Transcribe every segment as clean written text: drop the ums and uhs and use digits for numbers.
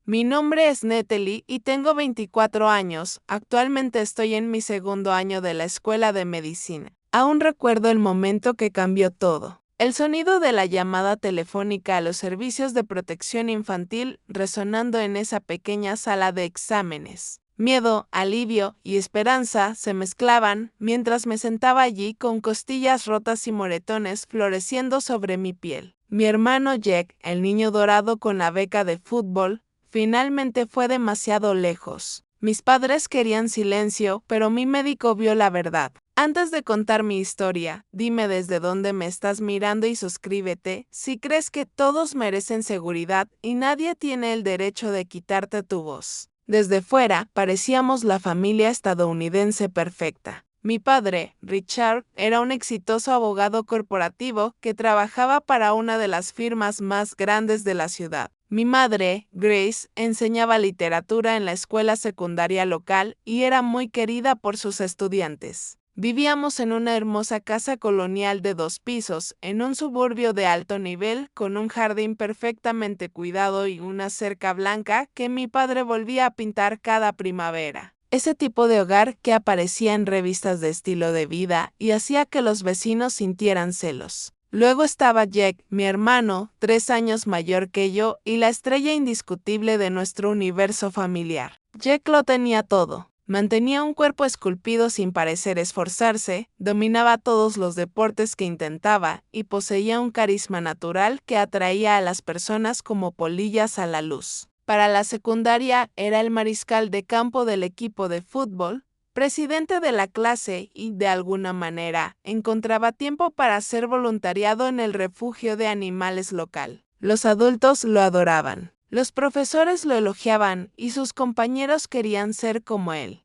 Mi nombre es Natalie y tengo 24 años. Actualmente estoy en mi segundo año de la escuela de medicina. Aún recuerdo el momento que cambió todo. El sonido de la llamada telefónica a los servicios de protección infantil resonando en esa pequeña sala de exámenes. Miedo, alivio y esperanza se mezclaban mientras me sentaba allí con costillas rotas y moretones floreciendo sobre mi piel. Mi hermano Jack, el niño dorado con la beca de fútbol, finalmente fue demasiado lejos. Mis padres querían silencio, pero mi médico vio la verdad. Antes de contar mi historia, dime desde dónde me estás mirando y suscríbete si crees que todos merecen seguridad y nadie tiene el derecho de quitarte tu voz. Desde fuera, parecíamos la familia estadounidense perfecta. Mi padre, Richard, era un exitoso abogado corporativo que trabajaba para una de las firmas más grandes de la ciudad. Mi madre, Grace, enseñaba literatura en la escuela secundaria local y era muy querida por sus estudiantes. Vivíamos en una hermosa casa colonial de 2 pisos, en un suburbio de alto nivel, con un jardín perfectamente cuidado y una cerca blanca que mi padre volvía a pintar cada primavera. Ese tipo de hogar que aparecía en revistas de estilo de vida y hacía que los vecinos sintieran celos. Luego estaba Jack, mi hermano, 3 años mayor que yo y la estrella indiscutible de nuestro universo familiar. Jack lo tenía todo. Mantenía un cuerpo esculpido sin parecer esforzarse, dominaba todos los deportes que intentaba y poseía un carisma natural que atraía a las personas como polillas a la luz. Para la secundaria era el mariscal de campo del equipo de fútbol, presidente de la clase y, de alguna manera, encontraba tiempo para hacer voluntariado en el refugio de animales local. Los adultos lo adoraban. Los profesores lo elogiaban y sus compañeros querían ser como él.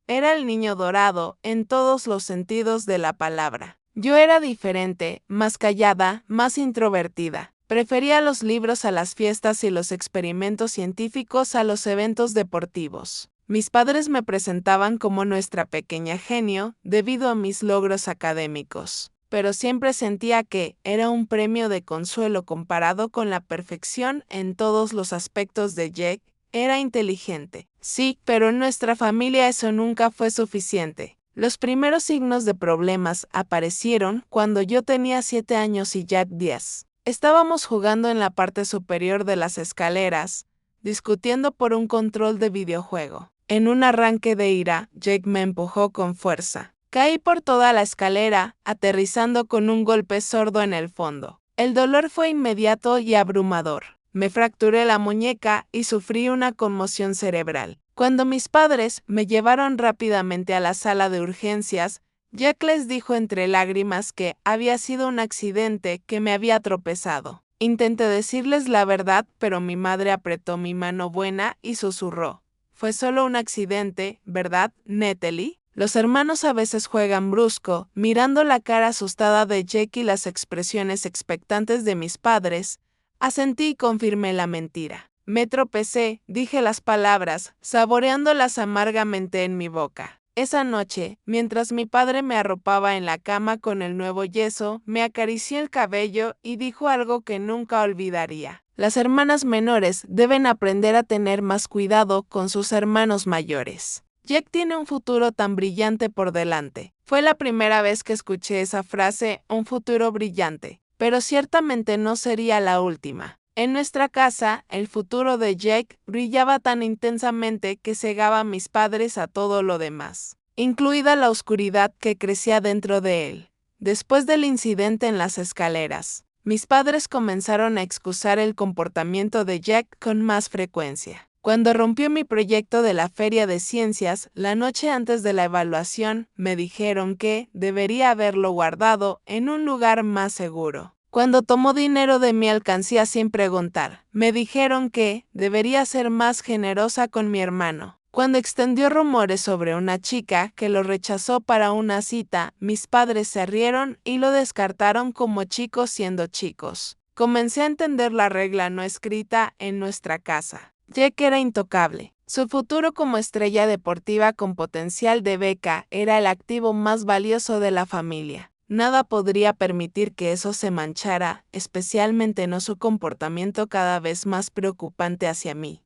Era el niño dorado en todos los sentidos de la palabra. Yo era diferente, más callada, más introvertida. Prefería los libros a las fiestas y los experimentos científicos a los eventos deportivos. Mis padres me presentaban como nuestra pequeña genio debido a mis logros académicos, pero siempre sentía que era un premio de consuelo comparado con la perfección en todos los aspectos de Jack. Era inteligente, sí, pero en nuestra familia eso nunca fue suficiente. Los primeros signos de problemas aparecieron cuando yo tenía 7 años y Jack 10. Estábamos jugando en la parte superior de las escaleras, discutiendo por un control de videojuego. En un arranque de ira, Jack me empujó con fuerza. Caí por toda la escalera, aterrizando con un golpe sordo en el fondo. El dolor fue inmediato y abrumador. Me fracturé la muñeca y sufrí una conmoción cerebral. Cuando mis padres me llevaron rápidamente a la sala de urgencias, Jack les dijo entre lágrimas que había sido un accidente, que me había tropezado. Intenté decirles la verdad, pero mi madre apretó mi mano buena y susurró: «Fue solo un accidente, ¿verdad, Natalie?». Los hermanos a veces juegan brusco, mirando la cara asustada de Jack y las expresiones expectantes de mis padres. Asentí y confirmé la mentira. Me tropecé, dije las palabras, saboreándolas amargamente en mi boca. Esa noche, mientras mi padre me arropaba en la cama con el nuevo yeso, me acarició el cabello y dijo algo que nunca olvidaría. Las hermanas menores deben aprender a tener más cuidado con sus hermanos mayores. Jack tiene un futuro tan brillante por delante. Fue la primera vez que escuché esa frase, un futuro brillante, pero ciertamente no sería la última. En nuestra casa, el futuro de Jack brillaba tan intensamente que cegaba a mis padres a todo lo demás, incluida la oscuridad que crecía dentro de él. Después del incidente en las escaleras, mis padres comenzaron a excusar el comportamiento de Jack con más frecuencia. Cuando rompió mi proyecto de la feria de ciencias, la noche antes de la evaluación, me dijeron que debería haberlo guardado en un lugar más seguro. Cuando tomó dinero de mi alcancía sin preguntar, me dijeron que debería ser más generosa con mi hermano. Cuando extendió rumores sobre una chica que lo rechazó para una cita, mis padres se rieron y lo descartaron como chicos siendo chicos. Comencé a entender la regla no escrita en nuestra casa. Jack era intocable. Su futuro como estrella deportiva con potencial de beca era el activo más valioso de la familia. Nada podría permitir que eso se manchara, especialmente no su comportamiento cada vez más preocupante hacia mí.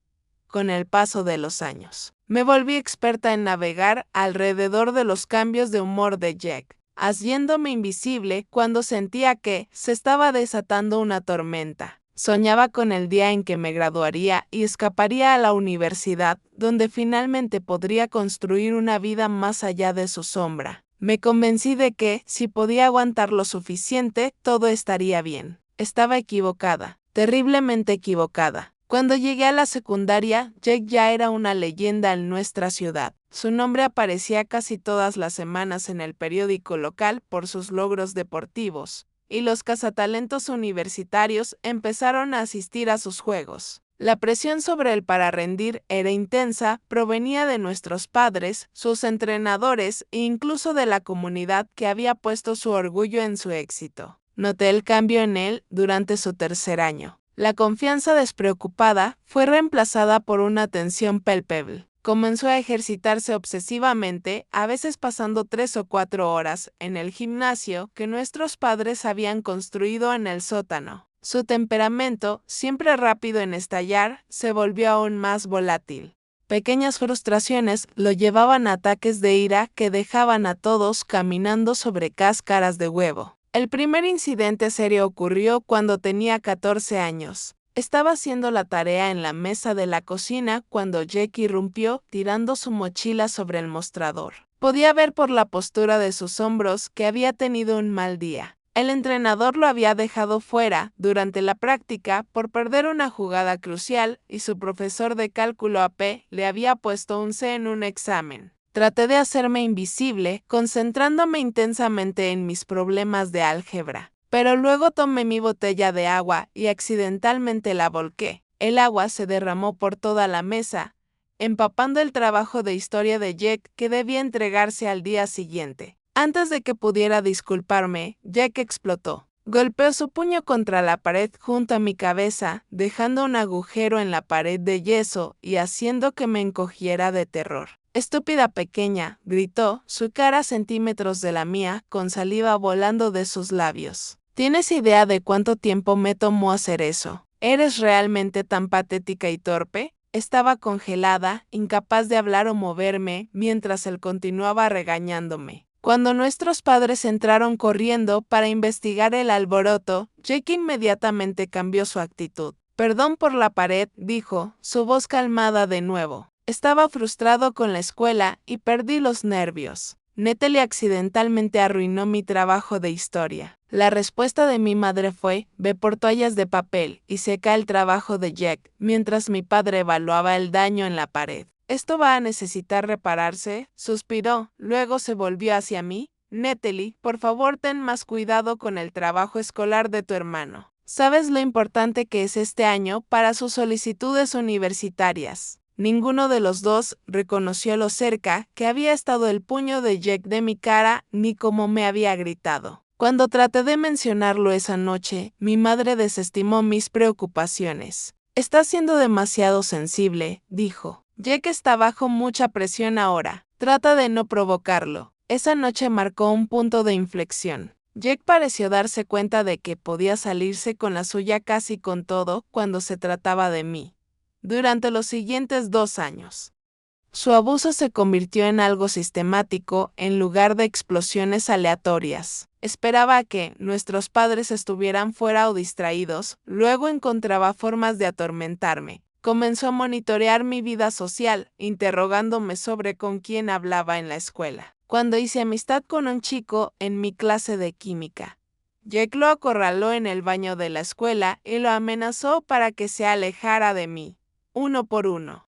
con el paso de los años. Me volví experta en navegar alrededor de los cambios de humor de Jack, haciéndome invisible cuando sentía que se estaba desatando una tormenta. Soñaba con el día en que me graduaría y escaparía a la universidad, donde finalmente podría construir una vida más allá de su sombra. Me convencí de que, si podía aguantar lo suficiente, todo estaría bien. Estaba equivocada, terriblemente equivocada. Cuando llegué a la secundaria, Jake ya era una leyenda en nuestra ciudad. Su nombre aparecía casi todas las semanas en el periódico local por sus logros deportivos, y los cazatalentos universitarios empezaron a asistir a sus juegos. La presión sobre él para rendir era intensa, provenía de nuestros padres, sus entrenadores e incluso de la comunidad que había puesto su orgullo en su éxito. Noté el cambio en él durante su tercer año. La confianza despreocupada fue reemplazada por una tensión palpable. Comenzó a ejercitarse obsesivamente, a veces pasando 3 o 4 horas en el gimnasio que nuestros padres habían construido en el sótano. Su temperamento, siempre rápido en estallar, se volvió aún más volátil. Pequeñas frustraciones lo llevaban a ataques de ira que dejaban a todos caminando sobre cáscaras de huevo. El primer incidente serio ocurrió cuando tenía 14 años. Estaba haciendo la tarea en la mesa de la cocina cuando Jake irrumpió tirando su mochila sobre el mostrador. Podía ver por la postura de sus hombros que había tenido un mal día. El entrenador lo había dejado fuera durante la práctica por perder una jugada crucial y su profesor de cálculo AP le había puesto un C en un examen. Traté de hacerme invisible, concentrándome intensamente en mis problemas de álgebra. Pero luego tomé mi botella de agua y accidentalmente la volqué. El agua se derramó por toda la mesa, empapando el trabajo de historia de Jack que debía entregarse al día siguiente. Antes de que pudiera disculparme, Jack explotó. Golpeó su puño contra la pared junto a mi cabeza, dejando un agujero en la pared de yeso y haciendo que me encogiera de terror. «Estúpida pequeña», gritó, su cara a centímetros de la mía, con saliva volando de sus labios. ¿Tienes idea de cuánto tiempo me tomó hacer eso? ¿Eres realmente tan patética y torpe? Estaba congelada, incapaz de hablar o moverme, mientras él continuaba regañándome. Cuando nuestros padres entraron corriendo para investigar el alboroto, Jake inmediatamente cambió su actitud. «Perdón por la pared», dijo, su voz calmada de nuevo. Estaba frustrado con la escuela y perdí los nervios. Natalie accidentalmente arruinó mi trabajo de historia. La respuesta de mi madre fue: ve por toallas de papel y seca el trabajo de Jack, mientras mi padre evaluaba el daño en la pared. «¿Esto va a necesitar repararse?», suspiró, luego se volvió hacia mí. «Natalie, por favor ten más cuidado con el trabajo escolar de tu hermano. ¿Sabes lo importante que es este año para sus solicitudes universitarias?» Ninguno de los dos reconoció lo cerca que había estado el puño de Jack de mi cara ni cómo me había gritado. Cuando traté de mencionarlo esa noche, mi madre desestimó mis preocupaciones. «Estás siendo demasiado sensible», dijo. «Jack está bajo mucha presión ahora. Trata de no provocarlo». Esa noche marcó un punto de inflexión. Jack pareció darse cuenta de que podía salirse con la suya casi con todo cuando se trataba de mí. Durante los siguientes 2 años, su abuso se convirtió en algo sistemático en lugar de explosiones aleatorias. Esperaba a que nuestros padres estuvieran fuera o distraídos, luego encontraba formas de atormentarme. Comenzó a monitorear mi vida social, interrogándome sobre con quién hablaba en la escuela. Cuando hice amistad con un chico en mi clase de química, Jack lo acorraló en el baño de la escuela y lo amenazó para que se alejara de mí. Uno por uno.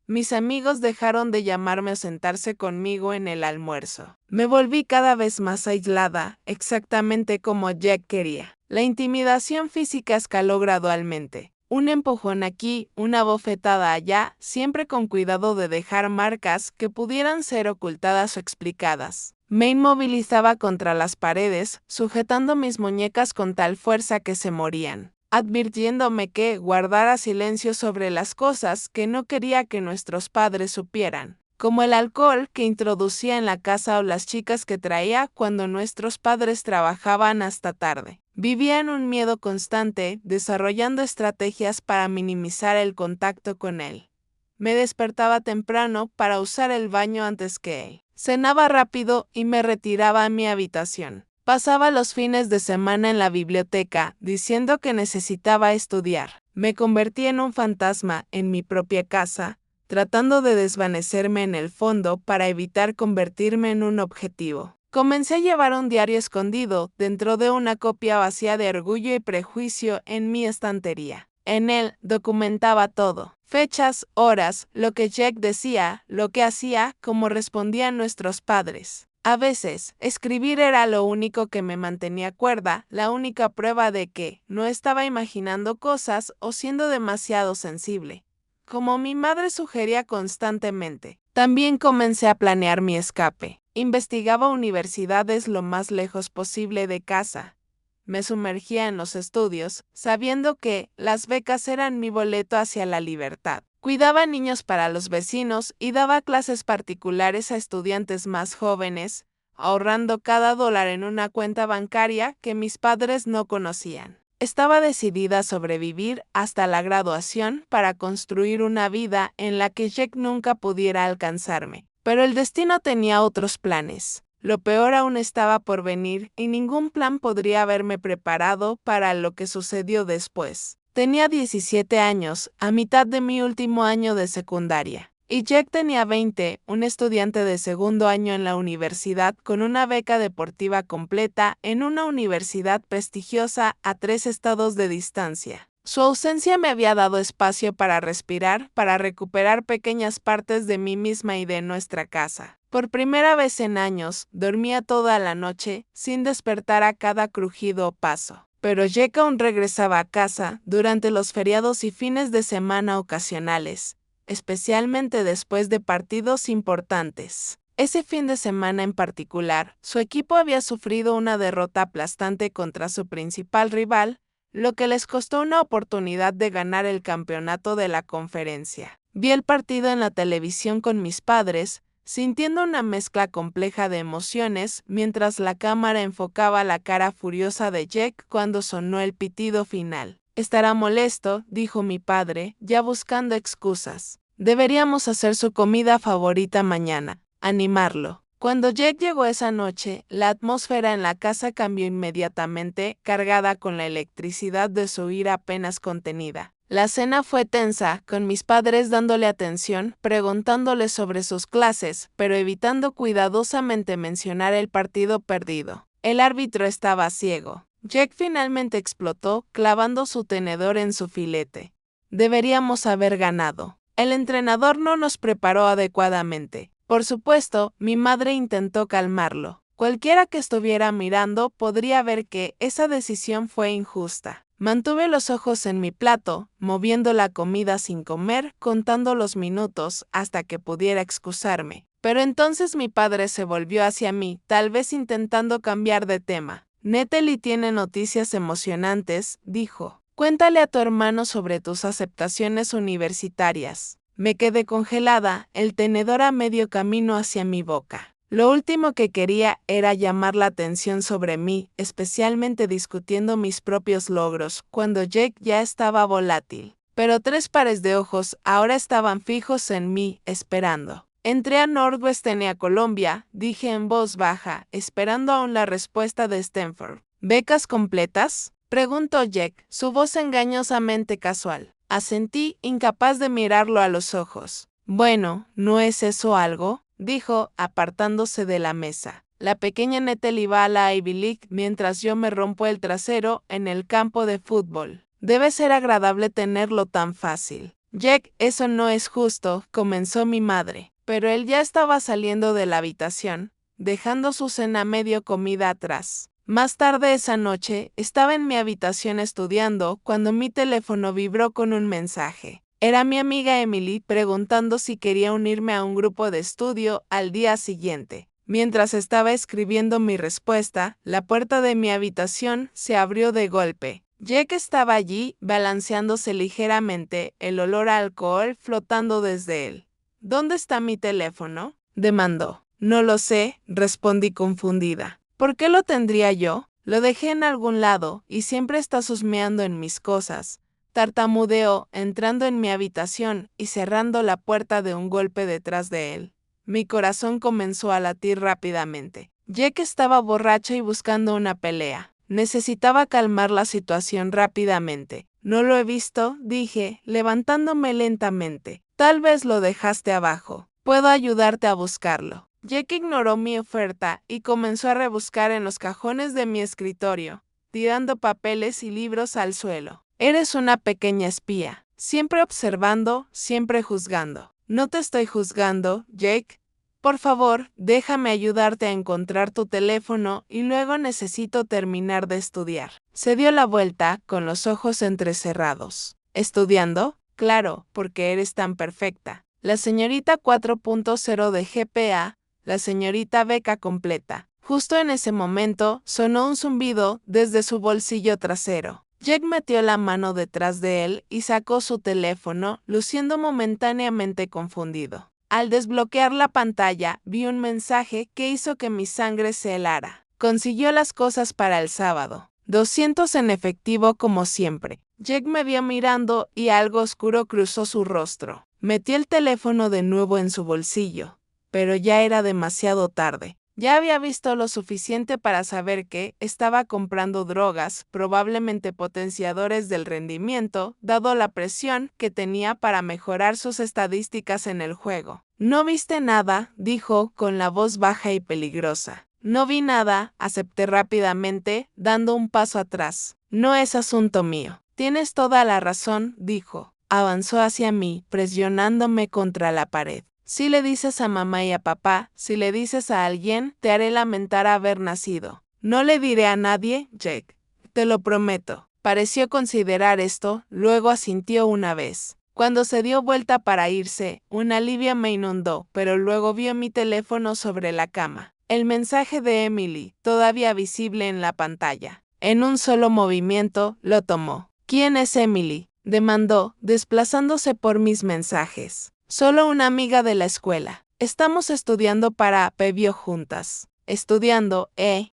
Mis amigos dejaron de llamarme a sentarse conmigo en el almuerzo. Me volví cada vez más aislada, exactamente como Jack quería. La intimidación física escaló gradualmente. Un empujón aquí, una bofetada allá, siempre con cuidado de dejar marcas que pudieran ser ocultadas o explicadas. Me inmovilizaba contra las paredes, sujetando mis muñecas con tal fuerza que se morían, advirtiéndome que guardara silencio sobre las cosas que no quería que nuestros padres supieran, como el alcohol que introducía en la casa o las chicas que traía cuando nuestros padres trabajaban hasta tarde. Vivía en un miedo constante, desarrollando estrategias para minimizar el contacto con él. Me despertaba temprano para usar el baño antes que él. Cenaba rápido y me retiraba a mi habitación. Pasaba los fines de semana en la biblioteca, diciendo que necesitaba estudiar. Me convertí en un fantasma en mi propia casa, tratando de desvanecerme en el fondo para evitar convertirme en un objetivo. Comencé a llevar un diario escondido dentro de una copia vacía de Orgullo y Prejuicio en mi estantería. En él documentaba todo: fechas, horas, lo que Jack decía, lo que hacía, cómo respondían nuestros padres. A veces, escribir era lo único que me mantenía cuerda, la única prueba de que no estaba imaginando cosas o siendo demasiado sensible, como mi madre sugería constantemente. También comencé a planear mi escape. Investigaba universidades lo más lejos posible de casa. Me sumergía en los estudios, sabiendo que las becas eran mi boleto hacia la libertad. Cuidaba niños para los vecinos y daba clases particulares a estudiantes más jóvenes, ahorrando cada dólar en una cuenta bancaria que mis padres no conocían. Estaba decidida a sobrevivir hasta la graduación para construir una vida en la que Jack nunca pudiera alcanzarme. Pero el destino tenía otros planes. Lo peor aún estaba por venir y ningún plan podría haberme preparado para lo que sucedió después. Tenía 17 años, a mitad de mi último año de secundaria. Y Jack tenía 20, un estudiante de segundo año en la universidad con una beca deportiva completa en una universidad prestigiosa a 3 estados de distancia. Su ausencia me había dado espacio para respirar, para recuperar pequeñas partes de mí misma y de nuestra casa. Por primera vez en años, dormía toda la noche, sin despertar a cada crujido o paso. Pero Jack aún regresaba a casa durante los feriados y fines de semana ocasionales, especialmente después de partidos importantes. Ese fin de semana en particular, su equipo había sufrido una derrota aplastante contra su principal rival, lo que les costó una oportunidad de ganar el campeonato de la conferencia. Vi el partido en la televisión con mis padres, sintiendo una mezcla compleja de emociones mientras la cámara enfocaba la cara furiosa de Jack cuando sonó el pitido final. «Estará molesto», dijo mi padre, ya buscando excusas. «Deberíamos hacer su comida favorita mañana», animarlo. Cuando Jack llegó esa noche, la atmósfera en la casa cambió inmediatamente, cargada con la electricidad de su ira apenas contenida. La cena fue tensa, con mis padres dándole atención, preguntándole sobre sus clases, pero evitando cuidadosamente mencionar el partido perdido. El árbitro estaba ciego. Jack finalmente explotó, clavando su tenedor en su filete. Deberíamos haber ganado. El entrenador no nos preparó adecuadamente. Por supuesto, mi madre intentó calmarlo. Cualquiera que estuviera mirando podría ver que esa decisión fue injusta. Mantuve los ojos en mi plato, moviendo la comida sin comer, contando los minutos hasta que pudiera excusarme. Pero entonces mi padre se volvió hacia mí, tal vez intentando cambiar de tema. «Natalie tiene noticias emocionantes», dijo. «Cuéntale a tu hermano sobre tus aceptaciones universitarias». Me quedé congelada, el tenedor a medio camino hacia mi boca. Lo último que quería era llamar la atención sobre mí, especialmente discutiendo mis propios logros, cuando Jack ya estaba volátil. Pero 3 pares de ojos ahora estaban fijos en mí, esperando. «Entré a Northwestern y a Columbia», dije en voz baja, esperando aún la respuesta de Stanford. «¿Becas completas?», preguntó Jack, su voz engañosamente casual. Asentí, incapaz de mirarlo a los ojos. «Bueno, ¿no es eso algo?», dijo, apartándose de la mesa. «La pequeña Natalie va a la Ivy League mientras yo me rompo el trasero en el campo de fútbol. Debe ser agradable tenerlo tan fácil». «Jack, eso no es justo», comenzó mi madre. Pero él ya estaba saliendo de la habitación, dejando su cena medio comida atrás. Más tarde esa noche, estaba en mi habitación estudiando cuando mi teléfono vibró con un mensaje. Era mi amiga Emily preguntando si quería unirme a un grupo de estudio al día siguiente. Mientras estaba escribiendo mi respuesta, la puerta de mi habitación se abrió de golpe. Jack estaba allí, balanceándose ligeramente, el olor a alcohol flotando desde él. «¿Dónde está mi teléfono?», demandó. «No lo sé», respondí confundida. «¿Por qué lo tendría yo? Lo dejé en algún lado y siempre está husmeando en mis cosas. tartamudeó, entrando en mi habitación y cerrando la puerta de un golpe detrás de él. Mi corazón comenzó a latir rápidamente. Jake estaba borracho y buscando una pelea. Necesitaba calmar la situación rápidamente. No lo he visto, dije, levantándome lentamente. Tal vez lo dejaste abajo. Puedo ayudarte a buscarlo. Jake ignoró mi oferta y comenzó a rebuscar en los cajones de mi escritorio, tirando papeles y libros al suelo. Eres una pequeña espía, siempre observando, siempre juzgando. No te estoy juzgando, Jake. Por favor, déjame ayudarte a encontrar tu teléfono y luego necesito terminar de estudiar. Se dio la vuelta con los ojos entrecerrados. ¿Estudiando? Claro, porque eres tan perfecta. La señorita 4.0 de GPA, la señorita beca completa. Justo en ese momento, sonó un zumbido desde su bolsillo trasero. Jake metió la mano detrás de él y sacó su teléfono, luciendo momentáneamente confundido. Al desbloquear la pantalla, vi un mensaje que hizo que mi sangre se helara. Consiguió las cosas para el sábado. 200 en efectivo como siempre. Jake me vio mirando y algo oscuro cruzó su rostro. Metió el teléfono de nuevo en su bolsillo, pero ya era demasiado tarde. Ya había visto lo suficiente para saber que estaba comprando drogas, probablemente potenciadores del rendimiento, dado la presión que tenía para mejorar sus estadísticas en el juego. No viste nada, dijo con la voz baja y peligrosa. No vi nada, acepté rápidamente, dando un paso atrás. No es asunto mío. Tienes toda la razón, dijo. Avanzó hacia mí, presionándome contra la pared. Si le dices a mamá y a papá, si le dices a alguien, te haré lamentar haber nacido. No le diré a nadie, Jake. Te lo prometo. Pareció considerar esto, luego asintió una vez. Cuando se dio vuelta para irse, un alivio me inundó, pero luego vio mi teléfono sobre la cama. El mensaje de Emily, todavía visible en la pantalla. En un solo movimiento, lo tomó. ¿Quién es Emily?, demandó, desplazándose por mis mensajes. Solo una amiga de la escuela. Estamos estudiando para Pebio juntas. Estudiando,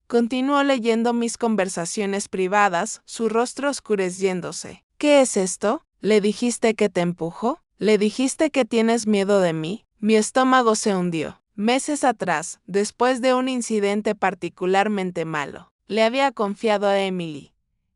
continuó leyendo mis conversaciones privadas, su rostro oscureciéndose. ¿Qué es esto? ¿Le dijiste que te empujo? ¿Le dijiste que tienes miedo de mí? Mi estómago se hundió. Meses atrás, después de un incidente particularmente malo, le había confiado a Emily.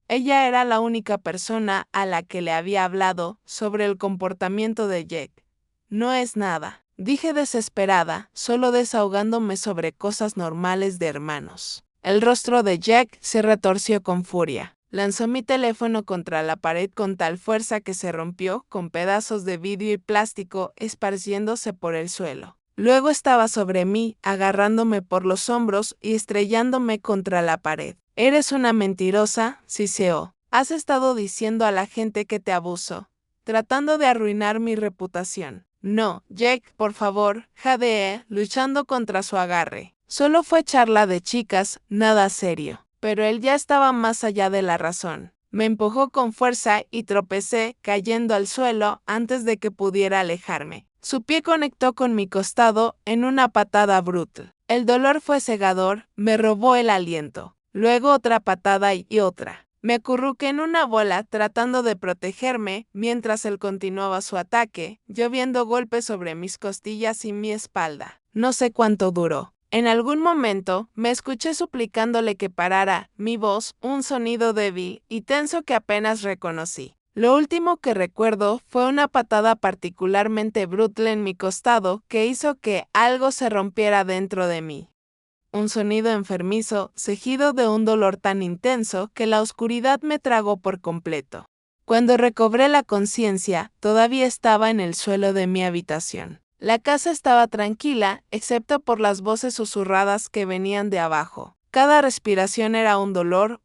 Ella era la única persona a la que le había hablado sobre el comportamiento de Jake. No es nada, dije desesperada, solo desahogándome sobre cosas normales de hermanos. El rostro de Jack se retorció con furia. Lanzó mi teléfono contra la pared con tal fuerza que se rompió, con pedazos de vidrio y plástico esparciéndose por el suelo. Luego estaba sobre mí, agarrándome por los hombros y estrellándome contra la pared. Eres una mentirosa, siseó. Has estado diciendo a la gente que te abuso, tratando de arruinar mi reputación. No, Jake, por favor, jadeé, luchando contra su agarre. Solo fue charla de chicas, nada serio. Pero él ya estaba más allá de la razón. Me empujó con fuerza y tropecé, cayendo al suelo antes de que pudiera alejarme. Su pie conectó con mi costado en una patada brutal. El dolor fue cegador, me robó el aliento. Luego otra patada y otra. Me acurruqué en una bola tratando de protegerme mientras él continuaba su ataque, lloviendo golpes sobre mis costillas y mi espalda. No sé cuánto duró. En algún momento me escuché suplicándole que parara, mi voz, un sonido débil y tenso que apenas reconocí. Lo último que recuerdo fue una patada particularmente brutal en mi costado que hizo que algo se rompiera dentro de mí. Un sonido enfermizo, seguido de un dolor tan intenso que la oscuridad me tragó por completo. Cuando recobré la conciencia, todavía estaba en el suelo de mi habitación. La casa estaba tranquila, excepto por las voces susurradas que venían de abajo. Cada respiración era un dolor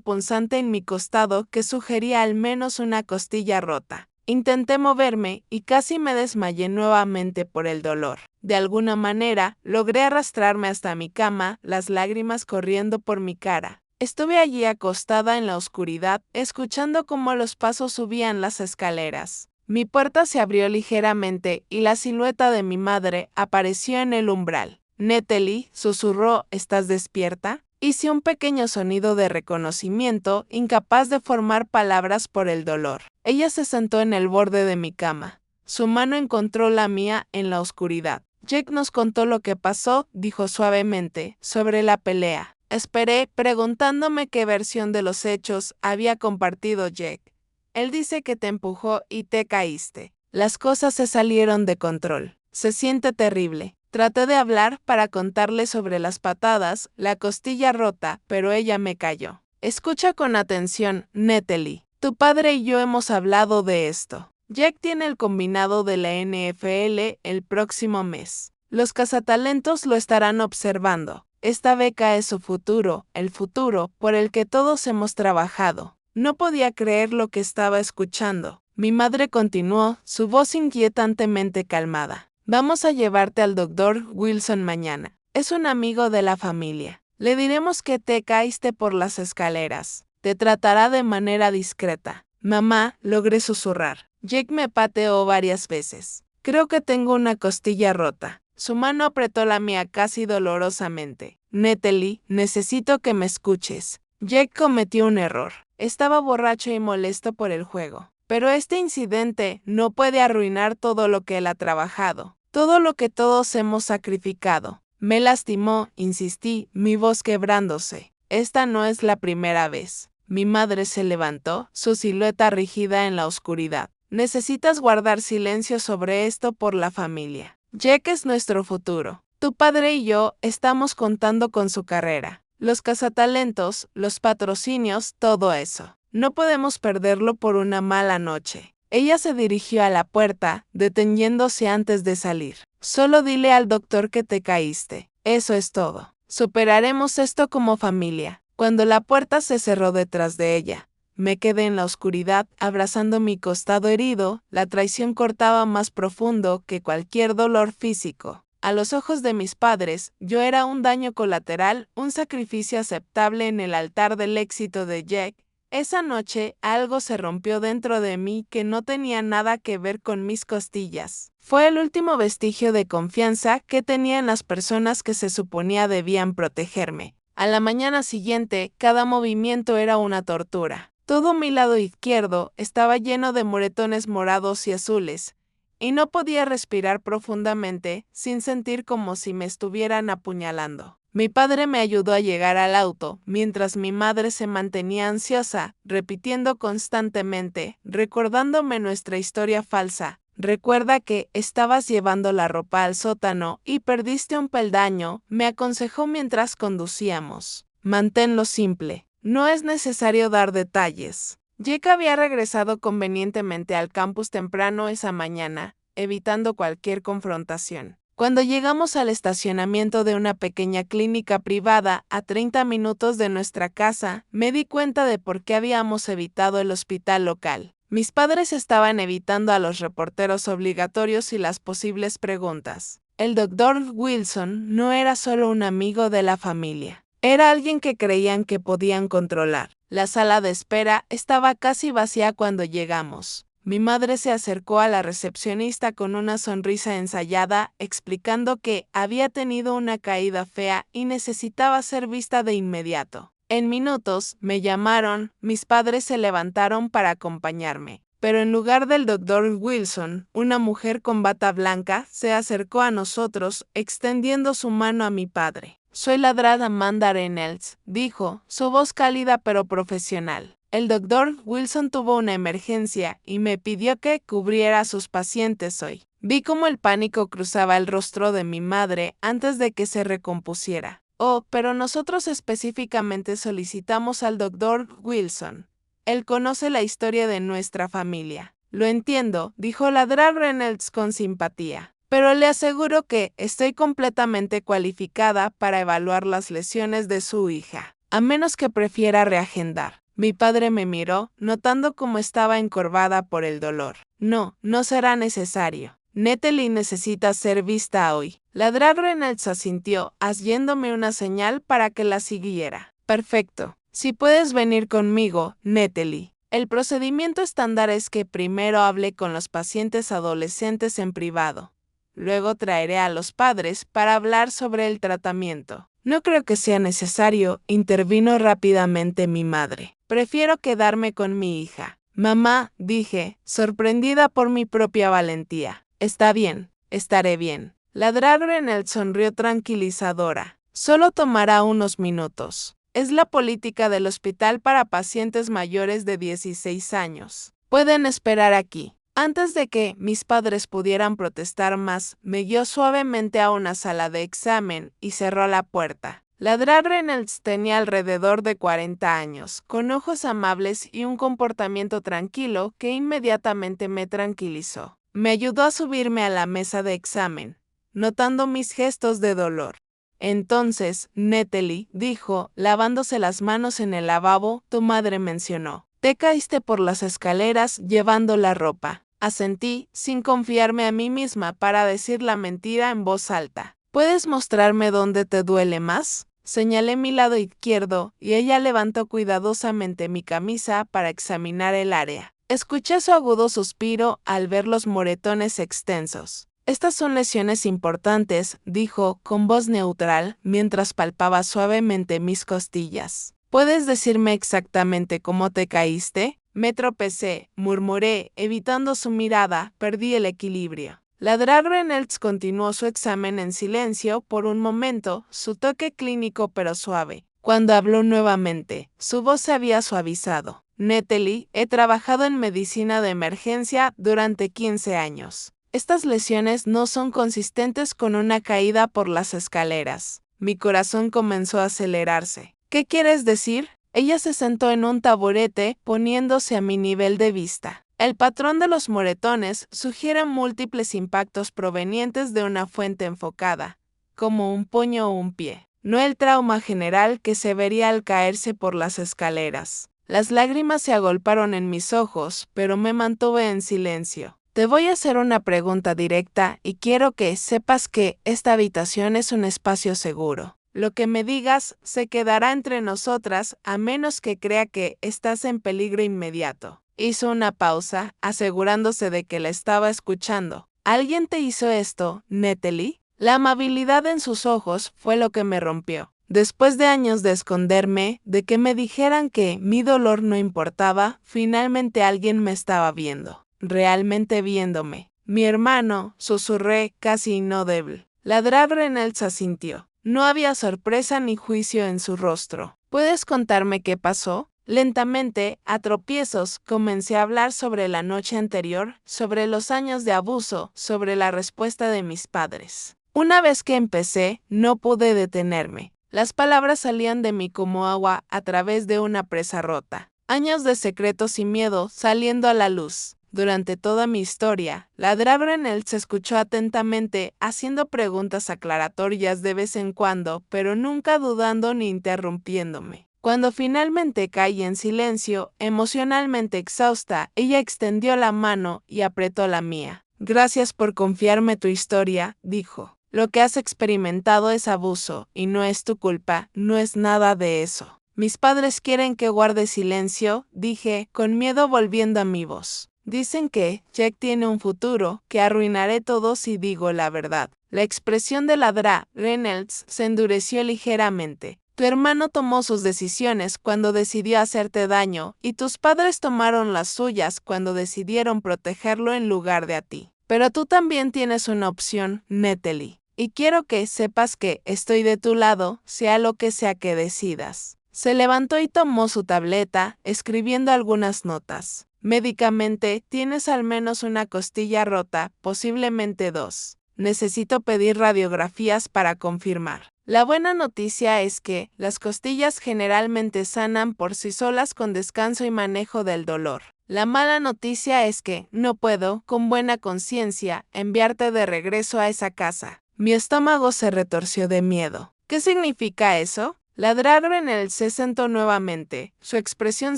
punzante en mi costado que sugería al menos una costilla rota. Intenté moverme y casi me desmayé nuevamente por el dolor. De alguna manera, logré arrastrarme hasta mi cama, las lágrimas corriendo por mi cara. Estuve allí acostada en la oscuridad, escuchando cómo los pasos subían las escaleras. Mi puerta se abrió ligeramente y la silueta de mi madre apareció en el umbral. Natalie, susurró, ¿estás despierta? Hice un pequeño sonido de reconocimiento, incapaz de formar palabras por el dolor. Ella se sentó en el borde de mi cama. Su mano encontró la mía en la oscuridad. Jake nos contó lo que pasó, dijo suavemente, sobre la pelea. Esperé, preguntándome qué versión de los hechos había compartido Jake. Él dice que te empujó y te caíste. Las cosas se salieron de control. Se siente terrible. Traté de hablar para contarle sobre las patadas, la costilla rota, pero ella me calló. Escucha con atención, Natalie. Tu padre y yo hemos hablado de esto. Jack tiene el combinado de la NFL el próximo mes. Los cazatalentos lo estarán observando. Esta beca es su futuro, el futuro por el que todos hemos trabajado. No podía creer lo que estaba escuchando. Mi madre continuó, su voz inquietantemente calmada. Vamos a llevarte al doctor Wilson mañana. Es un amigo de la familia. Le diremos que te caíste por las escaleras. Te tratará de manera discreta. Mamá, logré susurrar. Jake me pateó varias veces. Creo que tengo una costilla rota. Su mano apretó la mía casi dolorosamente. Natalie, necesito que me escuches. Jake cometió un error. Estaba borracho y molesto por el juego. Pero este incidente no puede arruinar todo lo que él ha trabajado, todo lo que todos hemos sacrificado. Me lastimó, insistí, mi voz quebrándose. Esta no es la primera vez. Mi madre se levantó, su silueta rígida en la oscuridad. Necesitas guardar silencio sobre esto por la familia. Jake es nuestro futuro. Tu padre y yo estamos contando con su carrera. Los cazatalentos, los patrocinios, todo eso. No podemos perderlo por una mala noche. Ella se dirigió a la puerta, deteniéndose antes de salir. Solo dile al doctor que te caíste. Eso es todo. Superaremos esto como familia. Cuando la puerta se cerró detrás de ella, me quedé en la oscuridad, abrazando mi costado herido. La traición cortaba más profundo que cualquier dolor físico. A los ojos de mis padres, yo era un daño colateral, un sacrificio aceptable en el altar del éxito de Jack. Esa noche, algo se rompió dentro de mí que no tenía nada que ver con mis costillas. Fue el último vestigio de confianza que tenía en las personas que se suponía debían protegerme. A la mañana siguiente, cada movimiento era una tortura. Todo mi lado izquierdo estaba lleno de moretones morados y azules, y no podía respirar profundamente sin sentir como si me estuvieran apuñalando. Mi padre me ayudó a llegar al auto, mientras mi madre se mantenía ansiosa, repitiendo constantemente, recordándome nuestra historia falsa. Recuerda que estabas llevando la ropa al sótano y perdiste un peldaño, me aconsejó mientras conducíamos. Manténlo simple. No es necesario dar detalles. Jake había regresado convenientemente al campus temprano esa mañana, evitando cualquier confrontación. Cuando llegamos al estacionamiento de una pequeña clínica privada a 30 minutos de nuestra casa, me di cuenta de por qué habíamos evitado el hospital local. Mis padres estaban evitando a los reporteros obligatorios y las posibles preguntas. El doctor Wilson no era solo un amigo de la familia. Era alguien que creían que podían controlar. La sala de espera estaba casi vacía cuando llegamos. Mi madre se acercó a la recepcionista con una sonrisa ensayada, explicando que había tenido una caída fea y necesitaba ser vista de inmediato. En minutos, me llamaron, mis padres se levantaron para acompañarme. Pero en lugar del doctor Wilson, una mujer con bata blanca se acercó a nosotros, extendiendo su mano a mi padre. Soy la Dra. Amanda Reynolds, dijo, su voz cálida pero profesional. El doctor Wilson tuvo una emergencia y me pidió que cubriera a sus pacientes hoy. Vi cómo el pánico cruzaba el rostro de mi madre antes de que se recompusiera. Oh, pero nosotros específicamente solicitamos al doctor Wilson. Él conoce la historia de nuestra familia. Lo entiendo, dijo la Dra. Reynolds con simpatía. Pero le aseguro que estoy completamente cualificada para evaluar las lesiones de su hija, a menos que prefiera reagendar. Mi padre me miró, notando cómo estaba encorvada por el dolor. No, no será necesario. Natalie necesita ser vista hoy. La Dra. Reynolds asintió, haciéndome una señal para que la siguiera. Perfecto. Si puedes venir conmigo, Natalie. El procedimiento estándar es que primero hable con los pacientes adolescentes en privado. Luego traeré a los padres para hablar sobre el tratamiento. No creo que sea necesario, intervino rápidamente mi madre. Prefiero quedarme con mi hija. Mamá, dije, sorprendida por mi propia valentía. Está bien, estaré bien. Ladrar Reynolds sonrió tranquilizadora. Solo tomará unos minutos. Es la política del hospital para pacientes mayores de 16 años. Pueden esperar aquí. Antes de que mis padres pudieran protestar más, me guió suavemente a una sala de examen y cerró la puerta. Ladrar Reynolds tenía alrededor de 40 años, con ojos amables y un comportamiento tranquilo que inmediatamente me tranquilizó. Me ayudó a subirme a la mesa de examen, notando mis gestos de dolor. Entonces, Natalie dijo, lavándose las manos en el lavabo, tu madre mencionó. Te caíste por las escaleras llevando la ropa. Asentí, sin confiarme a mí misma para decir la mentira en voz alta. ¿Puedes mostrarme dónde te duele más? Señalé mi lado izquierdo y ella levantó cuidadosamente mi camisa para examinar el área. Escuché su agudo suspiro al ver los moretones extensos. Estas son lesiones importantes, dijo con voz neutral mientras palpaba suavemente mis costillas. ¿Puedes decirme exactamente cómo te caíste? Me tropecé, murmuré, evitando su mirada, perdí el equilibrio. Ladrar Reynolds continuó su examen en silencio por un momento, su toque clínico pero suave. Cuando habló nuevamente, su voz se había suavizado. Natalie, he trabajado en medicina de emergencia durante 15 años. Estas lesiones no son consistentes con una caída por las escaleras. Mi corazón comenzó a acelerarse. ¿Qué quieres decir? Ella se sentó en un taburete, poniéndose a mi nivel de vista. El patrón de los moretones sugiere múltiples impactos provenientes de una fuente enfocada, como un puño o un pie, no el trauma general que se vería al caerse por las escaleras. Las lágrimas se agolparon en mis ojos, pero me mantuve en silencio. Te voy a hacer una pregunta directa y quiero que sepas que esta habitación es un espacio seguro. Lo que me digas se quedará entre nosotras a menos que crea que estás en peligro inmediato. Hizo una pausa, asegurándose de que la estaba escuchando. ¿Alguien te hizo esto, Natalie? La amabilidad en sus ojos fue lo que me rompió. Después de años de esconderme, de que me dijeran que mi dolor no importaba, finalmente alguien me estaba viendo. Realmente viéndome. Mi hermano, susurré, casi inaudible. Ladrar Reynolds asintió. No había sorpresa ni juicio en su rostro. ¿Puedes contarme qué pasó? Lentamente, a tropiezos, comencé a hablar sobre la noche anterior, sobre los años de abuso, sobre la respuesta de mis padres. Una vez que empecé, no pude detenerme. Las palabras salían de mí como agua a través de una presa rota. Años de secretos y miedo saliendo a la luz. Durante toda mi historia, Ladrar Reynolds se escuchó atentamente, haciendo preguntas aclaratorias de vez en cuando, pero nunca dudando ni interrumpiéndome. Cuando finalmente caí en silencio, emocionalmente exhausta, ella extendió la mano y apretó la mía. Gracias por confiarme tu historia, dijo. Lo que has experimentado es abuso, y no es tu culpa, no es nada de eso. Mis padres quieren que guarde silencio, dije, con miedo volviendo a mi voz. Dicen que Jack tiene un futuro, que arruinaré todo si digo la verdad. La expresión de Ladrar Reynolds se endureció ligeramente. Tu hermano tomó sus decisiones cuando decidió hacerte daño, y tus padres tomaron las suyas cuando decidieron protegerlo en lugar de a ti. Pero tú también tienes una opción, Natalie. Y quiero que sepas que estoy de tu lado, sea lo que sea que decidas. Se levantó y tomó su tableta, escribiendo algunas notas. Médicamente, tienes al menos una costilla rota, posiblemente 2. Necesito pedir radiografías para confirmar. La buena noticia es que las costillas generalmente sanan por sí solas con descanso y manejo del dolor. La mala noticia es que no puedo, con buena conciencia, enviarte de regreso a esa casa. Mi estómago se retorció de miedo. ¿Qué significa eso? Ladrar en el se sentó nuevamente, su expresión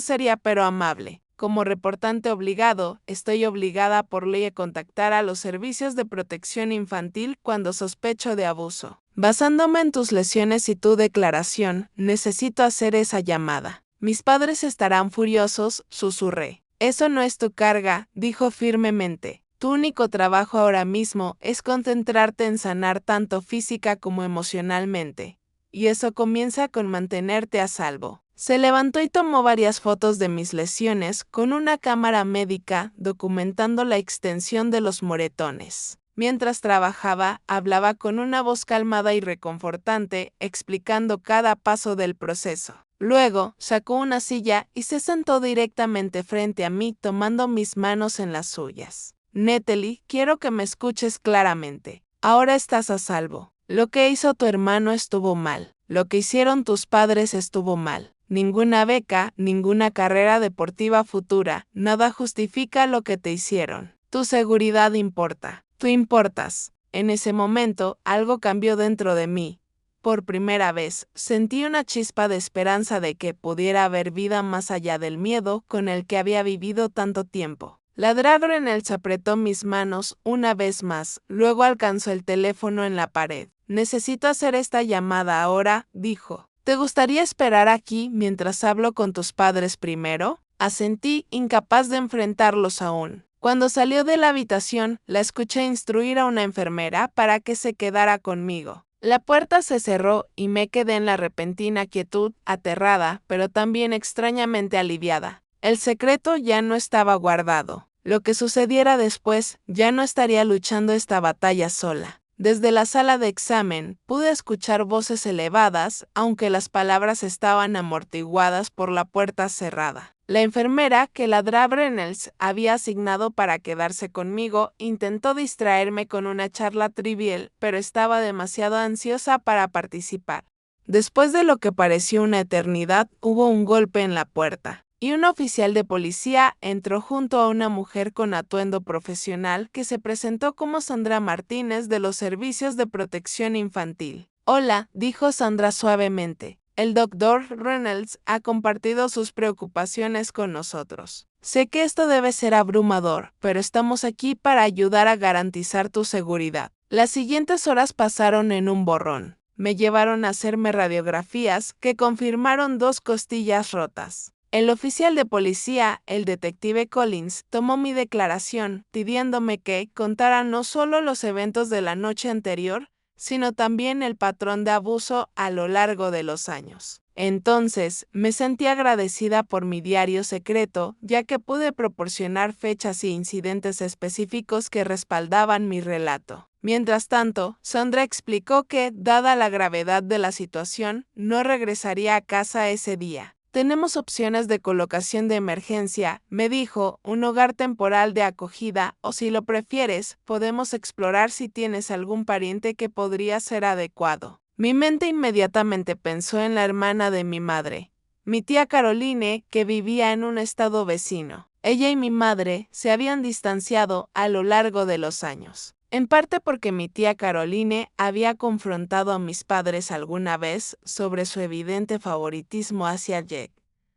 seria pero amable. Como reportante obligado, estoy obligada por ley a contactar a los servicios de protección infantil cuando sospecho de abuso. Basándome en tus lesiones y tu declaración, necesito hacer esa llamada. Mis padres estarán furiosos, susurré. Eso no es tu carga, dijo firmemente. Tu único trabajo ahora mismo es concentrarte en sanar tanto física como emocionalmente. y eso comienza con mantenerte a salvo. Se levantó y tomó varias fotos de mis lesiones con una cámara médica documentando la extensión de los moretones. Mientras trabajaba, hablaba con una voz calmada y reconfortante, explicando cada paso del proceso. Luego, sacó una silla y se sentó directamente frente a mí, tomando mis manos en las suyas. Natalie, quiero que me escuches claramente. Ahora estás a salvo. Lo que hizo tu hermano estuvo mal. Lo que hicieron tus padres estuvo mal. Ninguna beca, ninguna carrera deportiva futura, nada justifica lo que te hicieron. Tu seguridad importa. Tú importas. En ese momento, algo cambió dentro de mí. Por primera vez, sentí una chispa de esperanza de que pudiera haber vida más allá del miedo con el que había vivido tanto tiempo. Reynolds apretó mis manos una vez más, luego alcanzó el teléfono en la pared. Necesito hacer esta llamada ahora, dijo. ¿Te gustaría esperar aquí mientras hablo con tus padres primero? Asentí, incapaz de enfrentarlos aún. Cuando salió de la habitación, la escuché instruir a una enfermera para que se quedara conmigo. La puerta se cerró y me quedé en la repentina quietud, aterrada, pero también extrañamente aliviada. El secreto ya no estaba guardado. Lo que sucediera después, ya no estaría luchando esta batalla sola. Desde la sala de examen, pude escuchar voces elevadas, aunque las palabras estaban amortiguadas por la puerta cerrada. La enfermera que la Reynolds había asignado para quedarse conmigo intentó distraerme con una charla trivial, pero estaba demasiado ansiosa para participar. Después de lo que pareció una eternidad, hubo un golpe en la puerta, y un oficial de policía entró junto a una mujer con atuendo profesional que se presentó como Sandra Martínez de los Servicios de Protección Infantil. Hola, dijo Sandra suavemente. El Dr. Reynolds ha compartido sus preocupaciones con nosotros. Sé que esto debe ser abrumador, pero estamos aquí para ayudar a garantizar tu seguridad. Las siguientes horas pasaron en un borrón. Me llevaron a hacerme radiografías que confirmaron 2 costillas rotas. El oficial de policía, el detective Collins, tomó mi declaración, pidiéndome que contara no solo los eventos de la noche anterior, sino también el patrón de abuso a lo largo de los años. Entonces, me sentí agradecida por mi diario secreto, ya que pude proporcionar fechas y incidentes específicos que respaldaban mi relato. Mientras tanto, Sandra explicó que, dada la gravedad de la situación, no regresaría a casa ese día. Tenemos opciones de colocación de emergencia, me dijo, un hogar temporal de acogida, o si lo prefieres, podemos explorar si tienes algún pariente que podría ser adecuado. Mi mente inmediatamente pensó en la hermana de mi madre, mi tía Caroline, que vivía en un estado vecino. Ella y mi madre se habían distanciado a lo largo de los años. En parte porque mi tía Caroline había confrontado a mis padres alguna vez sobre su evidente favoritismo hacia Jack.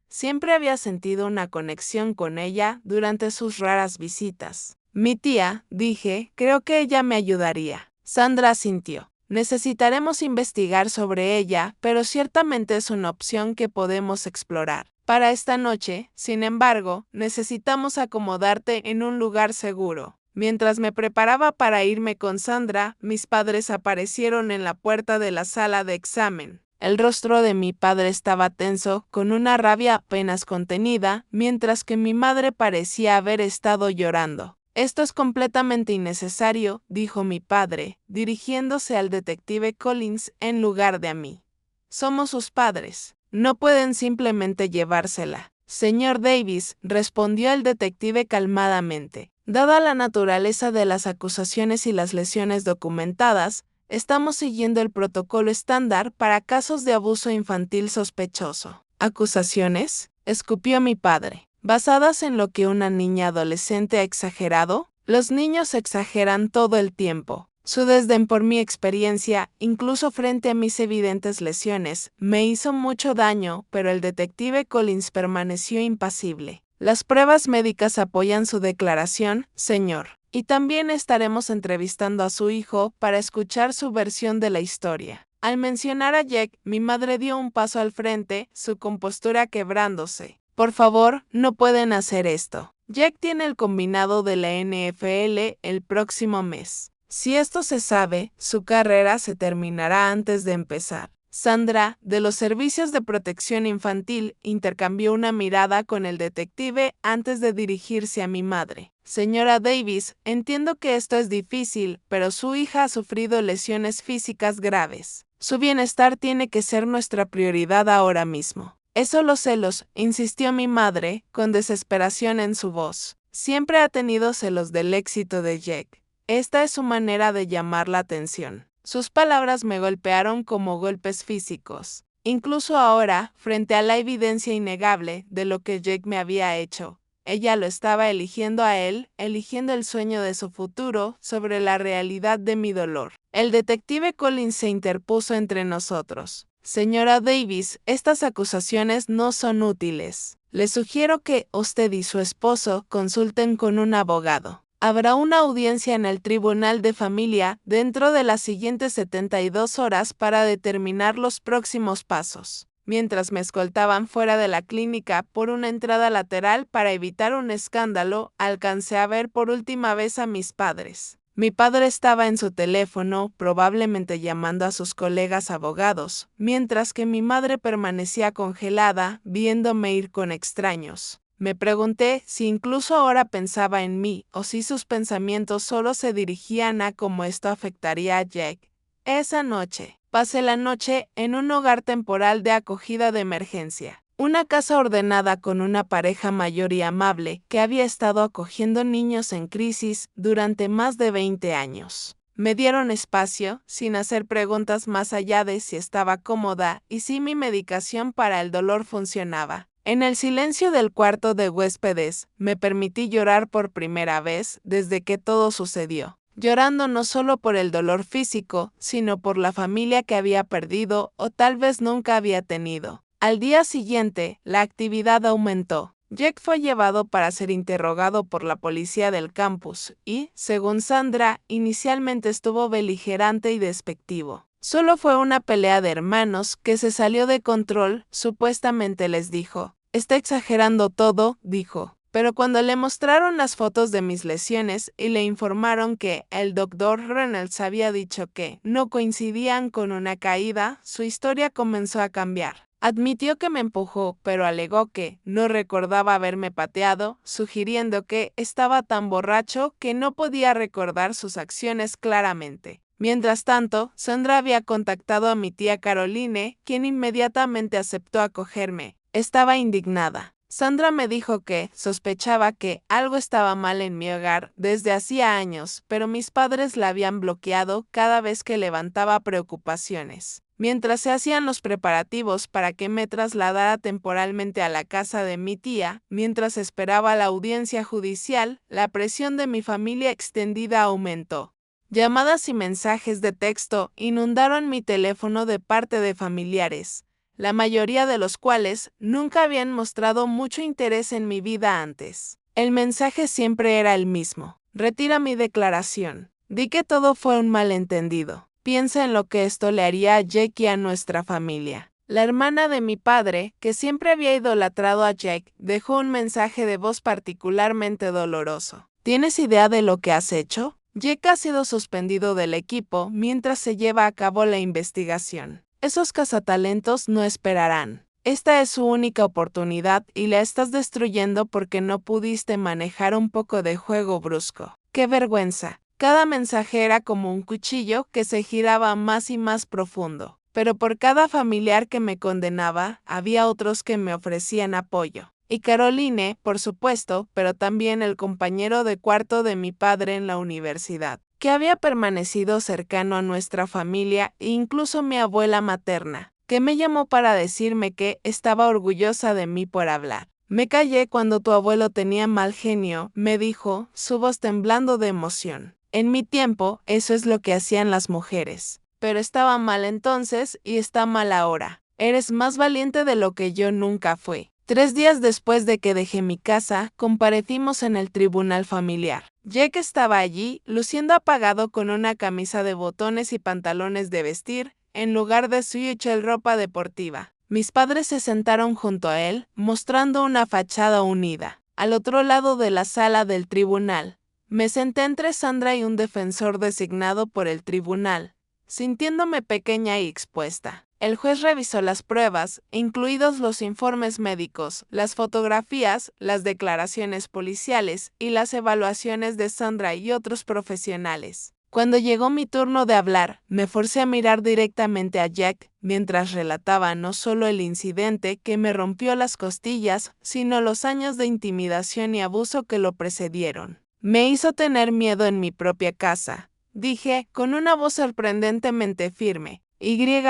Siempre había sentido una conexión con ella durante sus raras visitas. Mi tía, dije, creo que ella me ayudaría. Sandra asintió. Necesitaremos investigar sobre ella, pero ciertamente es una opción que podemos explorar. Para esta noche, sin embargo, necesitamos acomodarte en un lugar seguro. Mientras me preparaba para irme con Sandra, mis padres aparecieron en la puerta de la sala de examen. El rostro de mi padre estaba tenso, con una rabia apenas contenida, mientras que mi madre parecía haber estado llorando. Esto es completamente innecesario, dijo mi padre, dirigiéndose al detective Collins en lugar de a mí. Somos sus padres. No pueden simplemente llevársela. Señor Davis, respondió el detective calmadamente. Dada la naturaleza de las acusaciones y las lesiones documentadas, estamos siguiendo el protocolo estándar para casos de abuso infantil sospechoso. ¿Acusaciones?, escupió mi padre. ¿Basadas en lo que una niña adolescente ha exagerado? Los niños exageran todo el tiempo. Su desdén por mi experiencia, incluso frente a mis evidentes lesiones, me hizo mucho daño, pero el detective Collins permaneció impasible. Las pruebas médicas apoyan su declaración, señor, y también estaremos entrevistando a su hijo para escuchar su versión de la historia. Al mencionar a Jack, mi madre dio un paso al frente, su compostura quebrándose. Por favor, no pueden hacer esto. Jack tiene el combinado de la NFL el próximo mes. Si esto se sabe, su carrera se terminará antes de empezar. Sandra, de los servicios de protección infantil, intercambió una mirada con el detective antes de dirigirse a mi madre. Señora Davis, entiendo que esto es difícil, pero su hija ha sufrido lesiones físicas graves. Su bienestar tiene que ser nuestra prioridad ahora mismo. Eso los celos, insistió mi madre, con desesperación en su voz. Siempre ha tenido celos del éxito de Jack. Esta es su manera de llamar la atención. Sus palabras me golpearon como golpes físicos. Incluso ahora, frente a la evidencia innegable de lo que Jake me había hecho, ella lo estaba eligiendo a él, eligiendo el sueño de su futuro sobre la realidad de mi dolor. El detective Collins se interpuso entre nosotros. Señora Davis, estas acusaciones no son útiles. Le sugiero que usted y su esposo consulten con un abogado. Habrá una audiencia en el Tribunal de Familia dentro de las siguientes 72 horas para determinar los próximos pasos. Mientras me escoltaban fuera de la clínica por una entrada lateral para evitar un escándalo, alcancé a ver por última vez a mis padres. Mi padre estaba en su teléfono, probablemente llamando a sus colegas abogados, mientras que mi madre permanecía congelada, viéndome ir con extraños. Me pregunté si incluso ahora pensaba en mí o si sus pensamientos solo se dirigían a cómo esto afectaría a Jack. Esa noche, pasé la noche en un hogar temporal de acogida de emergencia. Una casa ordenada con una pareja mayor y amable que había estado acogiendo niños en crisis durante más de 20 años. Me dieron espacio, sin hacer preguntas más allá de si estaba cómoda y si mi medicación para el dolor funcionaba. En el silencio del cuarto de huéspedes, me permití llorar por primera vez desde que todo sucedió. Llorando no solo por el dolor físico, sino por la familia que había perdido o tal vez nunca había tenido. Al día siguiente, la actividad aumentó. Jack fue llevado para ser interrogado por la policía del campus y, según Sandra, inicialmente estuvo beligerante y despectivo. Solo fue una pelea de hermanos que se salió de control, supuestamente les dijo. Está exagerando todo, dijo. Pero cuando le mostraron las fotos de mis lesiones y le informaron que el doctor Reynolds había dicho que no coincidían con una caída, su historia comenzó a cambiar. Admitió que me empujó, pero alegó que no recordaba haberme pateado, sugiriendo que estaba tan borracho que no podía recordar sus acciones claramente. Mientras tanto, Sandra había contactado a mi tía Caroline, quien inmediatamente aceptó acogerme. Estaba indignada. Sandra me dijo que sospechaba que algo estaba mal en mi hogar desde hacía años, pero mis padres la habían bloqueado cada vez que levantaba preocupaciones. Mientras se hacían los preparativos para que me trasladara temporalmente a la casa de mi tía, mientras esperaba la audiencia judicial, la presión de mi familia extendida aumentó. Llamadas y mensajes de texto inundaron mi teléfono de parte de familiares, la mayoría de los cuales nunca habían mostrado mucho interés en mi vida antes. El mensaje siempre era el mismo. Retira mi declaración. Di que todo fue un malentendido. Piensa en lo que esto le haría a Jake y a nuestra familia. La hermana de mi padre, que siempre había idolatrado a Jake, dejó un mensaje de voz particularmente doloroso. ¿Tienes idea de lo que has hecho? Jake ha sido suspendido del equipo mientras se lleva a cabo la investigación. Esos cazatalentos no esperarán. Esta es su única oportunidad y la estás destruyendo porque no pudiste manejar un poco de juego brusco. ¡Qué vergüenza! Cada mensaje era como un cuchillo que se giraba más y más profundo. Pero por cada familiar que me condenaba, había otros que me ofrecían apoyo. Y Caroline, por supuesto, pero también el compañero de cuarto de mi padre en la universidad, que había permanecido cercano a nuestra familia e incluso mi abuela materna, que me llamó para decirme que estaba orgullosa de mí por hablar. Me callé cuando tu abuelo tenía mal genio, me dijo, su voz temblando de emoción. En mi tiempo, eso es lo que hacían las mujeres. Pero estaba mal entonces y está mal ahora. Eres más valiente de lo que yo nunca fui. 3 días después de que dejé mi casa, comparecimos en el tribunal familiar. Jake estaba allí, luciendo apagado con una camisa de botones y pantalones de vestir, en lugar de su usual ropa deportiva. Mis padres se sentaron junto a él, mostrando una fachada unida. Al otro lado de la sala del tribunal, me senté entre Sandra y un defensor designado por el tribunal. sintiéndome pequeña y expuesta. El juez revisó las pruebas, incluidos los informes médicos, las fotografías, las declaraciones policiales y las evaluaciones de Sandra y otros profesionales. Cuando llegó mi turno de hablar, me forcé a mirar directamente a Jack mientras relataba no solo el incidente que me rompió las costillas, sino los años de intimidación y abuso que lo precedieron. Me hizo tener miedo en mi propia casa, dije, con una voz sorprendentemente firme.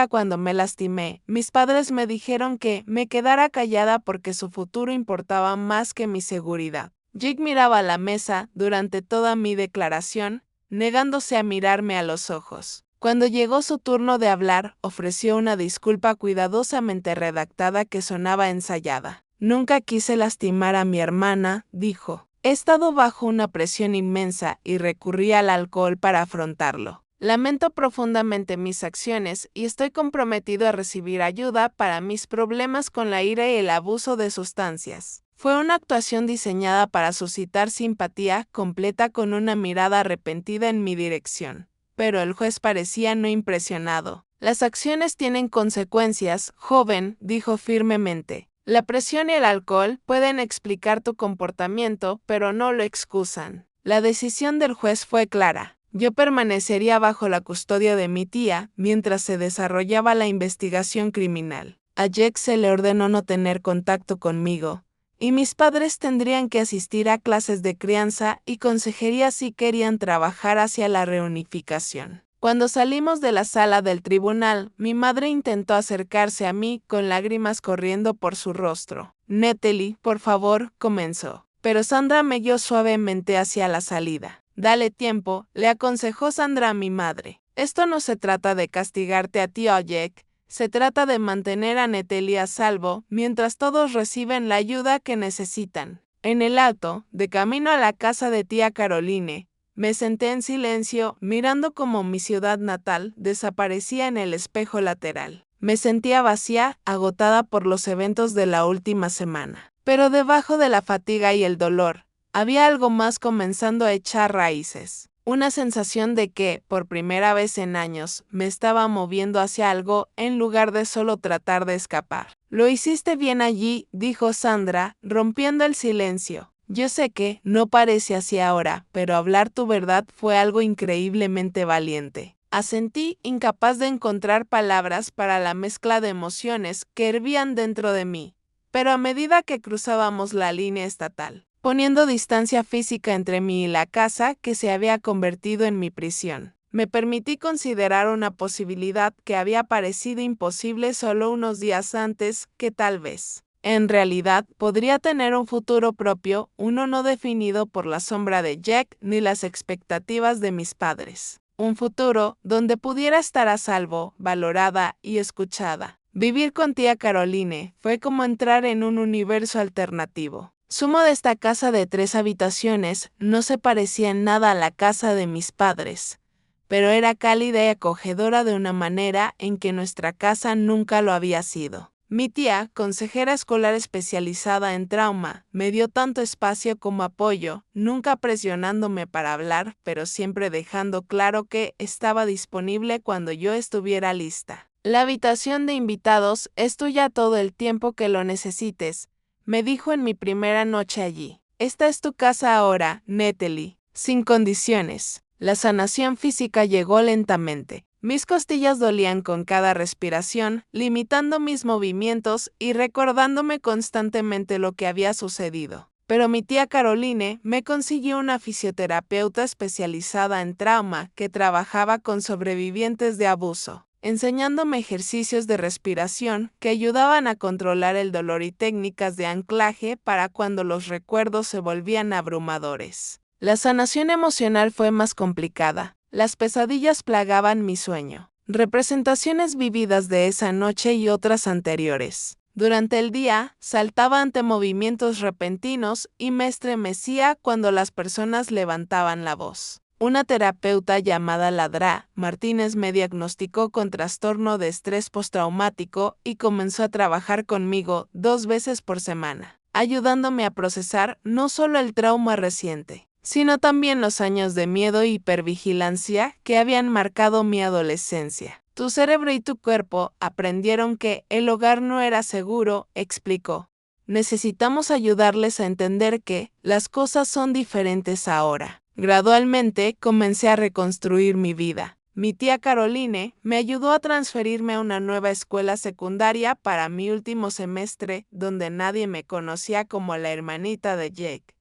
Cuando me lastimé, mis padres me dijeron que me quedara callada porque su futuro importaba más que mi seguridad. Jake miraba a la mesa durante toda mi declaración, negándose a mirarme a los ojos. Cuando llegó su turno de hablar, ofreció una disculpa cuidadosamente redactada que sonaba ensayada. Nunca quise lastimar a mi hermana, dijo. He estado bajo una presión inmensa y recurrí al alcohol para afrontarlo. Lamento profundamente mis acciones y estoy comprometido a recibir ayuda para mis problemas con la ira y el abuso de sustancias. Fue una actuación diseñada para suscitar simpatía completa con una mirada arrepentida en mi dirección. Pero el juez parecía no impresionado. Las acciones tienen consecuencias, joven, dijo firmemente. La presión y el alcohol pueden explicar tu comportamiento, pero no lo excusan. La decisión del juez fue clara. Yo permanecería bajo la custodia de mi tía mientras se desarrollaba la investigación criminal. A Jack se le ordenó no tener contacto conmigo, y mis padres tendrían que asistir a clases de crianza y consejería si querían trabajar hacia la reunificación. Cuando salimos de la sala del tribunal, mi madre intentó acercarse a mí con lágrimas corriendo por su rostro. Natalie, por favor, comenzó. Pero Sandra me guió suavemente hacia la salida. Dale tiempo, le aconsejó Sandra a mi madre. Esto no se trata de castigarte a ti o a Jack, se trata de mantener a Natalie a salvo mientras todos reciben la ayuda que necesitan. En el auto, de camino a la casa de tía Caroline, me senté en silencio, mirando cómo mi ciudad natal desaparecía en el espejo lateral. Me sentía vacía, agotada por los eventos de la última semana. Pero debajo de la fatiga y el dolor, había algo más comenzando a echar raíces. Una sensación de que, por primera vez en años, me estaba moviendo hacia algo en lugar de solo tratar de escapar. Lo hiciste bien allí, dijo Sandra, rompiendo el silencio. Yo sé que no parece así ahora, pero hablar tu verdad fue algo increíblemente valiente. Asentí, incapaz de encontrar palabras para la mezcla de emociones que hervían dentro de mí. Pero a medida que cruzábamos la línea estatal, poniendo distancia física entre mí y la casa que se había convertido en mi prisión, me permití considerar una posibilidad que había parecido imposible solo unos días antes, que tal vez, en realidad, podría tener un futuro propio, uno no definido por la sombra de Jack ni las expectativas de mis padres. Un futuro donde pudiera estar a salvo, valorada y escuchada. Vivir con tía Caroline fue como entrar en un universo alternativo. Su modesta casa de 3 habitaciones no se parecía en nada a la casa de mis padres, pero era cálida y acogedora de una manera en que nuestra casa nunca lo había sido. Mi tía, consejera escolar especializada en trauma, me dio tanto espacio como apoyo, nunca presionándome para hablar, pero siempre dejando claro que estaba disponible cuando yo estuviera lista. La habitación de invitados es tuya todo el tiempo que lo necesites, me dijo en mi primera noche allí. Esta es tu casa ahora, Natalie, sin condiciones. La sanación física llegó lentamente. Mis costillas dolían con cada respiración, limitando mis movimientos y recordándome constantemente lo que había sucedido. Pero mi tía Caroline me consiguió una fisioterapeuta especializada en trauma que trabajaba con sobrevivientes de abuso, enseñándome ejercicios de respiración que ayudaban a controlar el dolor y técnicas de anclaje para cuando los recuerdos se volvían abrumadores. La sanación emocional fue más complicada. Las pesadillas plagaban mi sueño. Representaciones vividas de esa noche y otras anteriores. Durante el día, saltaba ante movimientos repentinos y me estremecía cuando las personas levantaban la voz. Una terapeuta llamada Ladra Martínez me diagnosticó con trastorno de estrés postraumático y comenzó a trabajar conmigo 2 veces por semana, ayudándome a procesar no solo el trauma reciente, sino también los años de miedo y hipervigilancia que habían marcado mi adolescencia. Tu cerebro y tu cuerpo aprendieron que el hogar no era seguro, explicó. Necesitamos ayudarles a entender que las cosas son diferentes ahora. Gradualmente comencé a reconstruir mi vida. Mi tía Caroline me ayudó a transferirme a una nueva escuela secundaria para mi último semestre, donde nadie me conocía como la hermanita de Jake.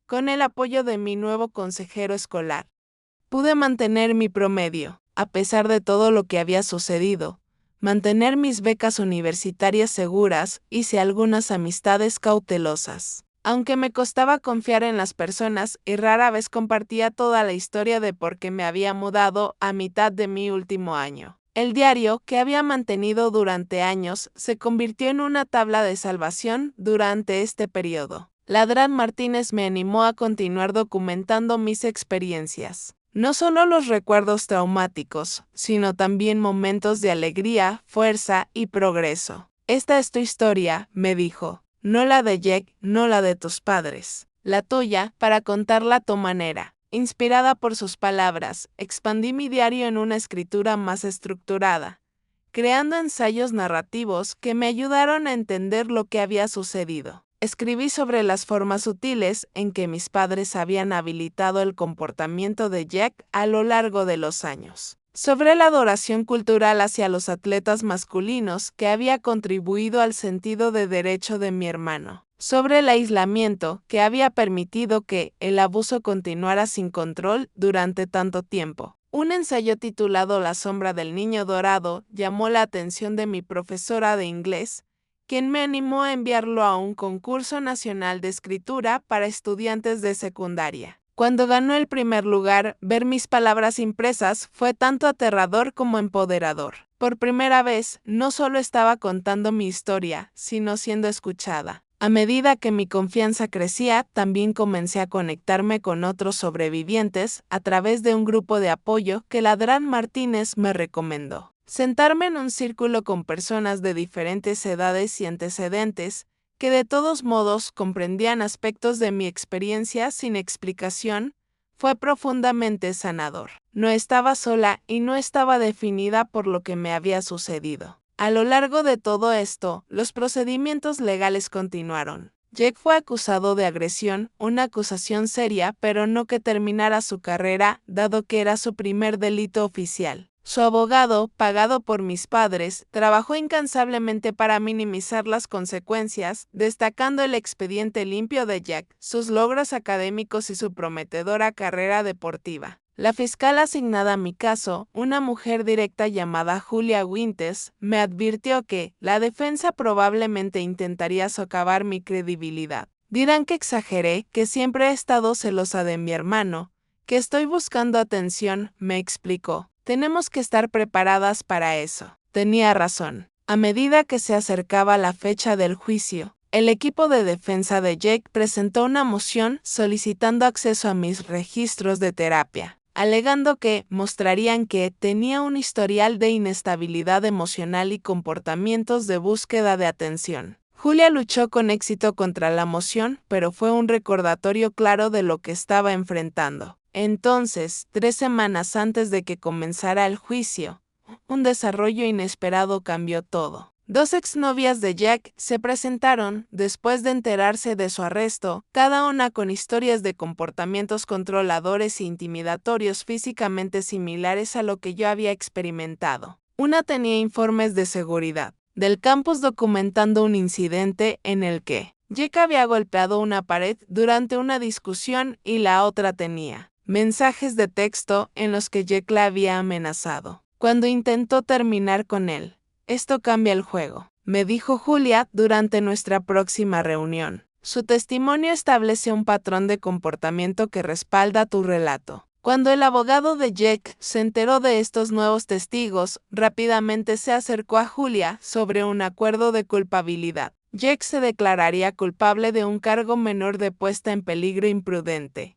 Con el apoyo de mi nuevo consejero escolar, pude mantener mi promedio, a pesar de todo lo que había sucedido, mantener mis becas universitarias seguras y hice algunas amistades cautelosas. Aunque me costaba confiar en las personas y rara vez compartía toda la historia de por qué me había mudado a mitad de mi último año. El diario, que había mantenido durante años, se convirtió en una tabla de salvación durante este periodo. Ladrán Martínez me animó a continuar documentando mis experiencias. No solo los recuerdos traumáticos, sino también momentos de alegría, fuerza y progreso. Esta es tu historia, me dijo. No la de Jack, no la de tus padres. La tuya, para contarla a tu manera. Inspirada por sus palabras, expandí mi diario en una escritura más estructurada, creando ensayos narrativos que me ayudaron a entender lo que había sucedido. Escribí sobre las formas sutiles en que mis padres habían habilitado el comportamiento de Jack a lo largo de los años. Sobre la adoración cultural hacia los atletas masculinos que había contribuido al sentido de derecho de mi hermano. Sobre el aislamiento que había permitido que el abuso continuara sin control durante tanto tiempo. Un ensayo titulado La sombra del niño dorado llamó la atención de mi profesora de inglés, quien me animó a enviarlo a un concurso nacional de escritura para estudiantes de secundaria. Cuando ganó el primer lugar, ver mis palabras impresas fue tanto aterrador como empoderador. Por primera vez, no solo estaba contando mi historia, sino siendo escuchada. A medida que mi confianza crecía, también comencé a conectarme con otros sobrevivientes a través de un grupo de apoyo que Ladrán Martínez me recomendó. Sentarme en un círculo con personas de diferentes edades y antecedentes, que de todos modos comprendían aspectos de mi experiencia sin explicación, fue profundamente sanador. No estaba sola y no estaba definida por lo que me había sucedido. A lo largo de todo esto, los procedimientos legales continuaron. Jake fue acusado de agresión, una acusación seria, pero no que terminara su carrera, dado que era su primer delito oficial. Su abogado, pagado por mis padres, trabajó incansablemente para minimizar las consecuencias, destacando el expediente limpio de Jack, sus logros académicos y su prometedora carrera deportiva. La fiscal asignada a mi caso, una mujer directa llamada Julia Winters, me advirtió que la defensa probablemente intentaría socavar mi credibilidad. Dirán que exageré, que siempre he estado celosa de mi hermano, que estoy buscando atención, me explicó. Tenemos que estar preparadas para eso. Tenía razón. A medida que se acercaba la fecha del juicio, el equipo de defensa de Jake presentó una moción solicitando acceso a mis registros de terapia, alegando que mostrarían que tenía un historial de inestabilidad emocional y comportamientos de búsqueda de atención. Julia luchó con éxito contra la moción, pero fue un recordatorio claro de lo que estaba enfrentando. Entonces, 3 semanas antes de que comenzara el juicio, un desarrollo inesperado cambió todo. 2 exnovias de Jack se presentaron después de enterarse de su arresto, cada una con historias de comportamientos controladores e intimidatorios físicamente similares a lo que yo había experimentado. Una tenía informes de seguridad del campus documentando un incidente en el que Jack había golpeado una pared durante una discusión y la otra tenía mensajes de texto en los que Jack la había amenazado. Cuando intentó terminar con él, esto cambia el juego, me dijo Julia durante nuestra próxima reunión. Su testimonio establece un patrón de comportamiento que respalda tu relato. Cuando el abogado de Jack se enteró de estos nuevos testigos, rápidamente se acercó a Julia sobre un acuerdo de culpabilidad. Jack se declararía culpable de un cargo menor de puesta en peligro imprudente.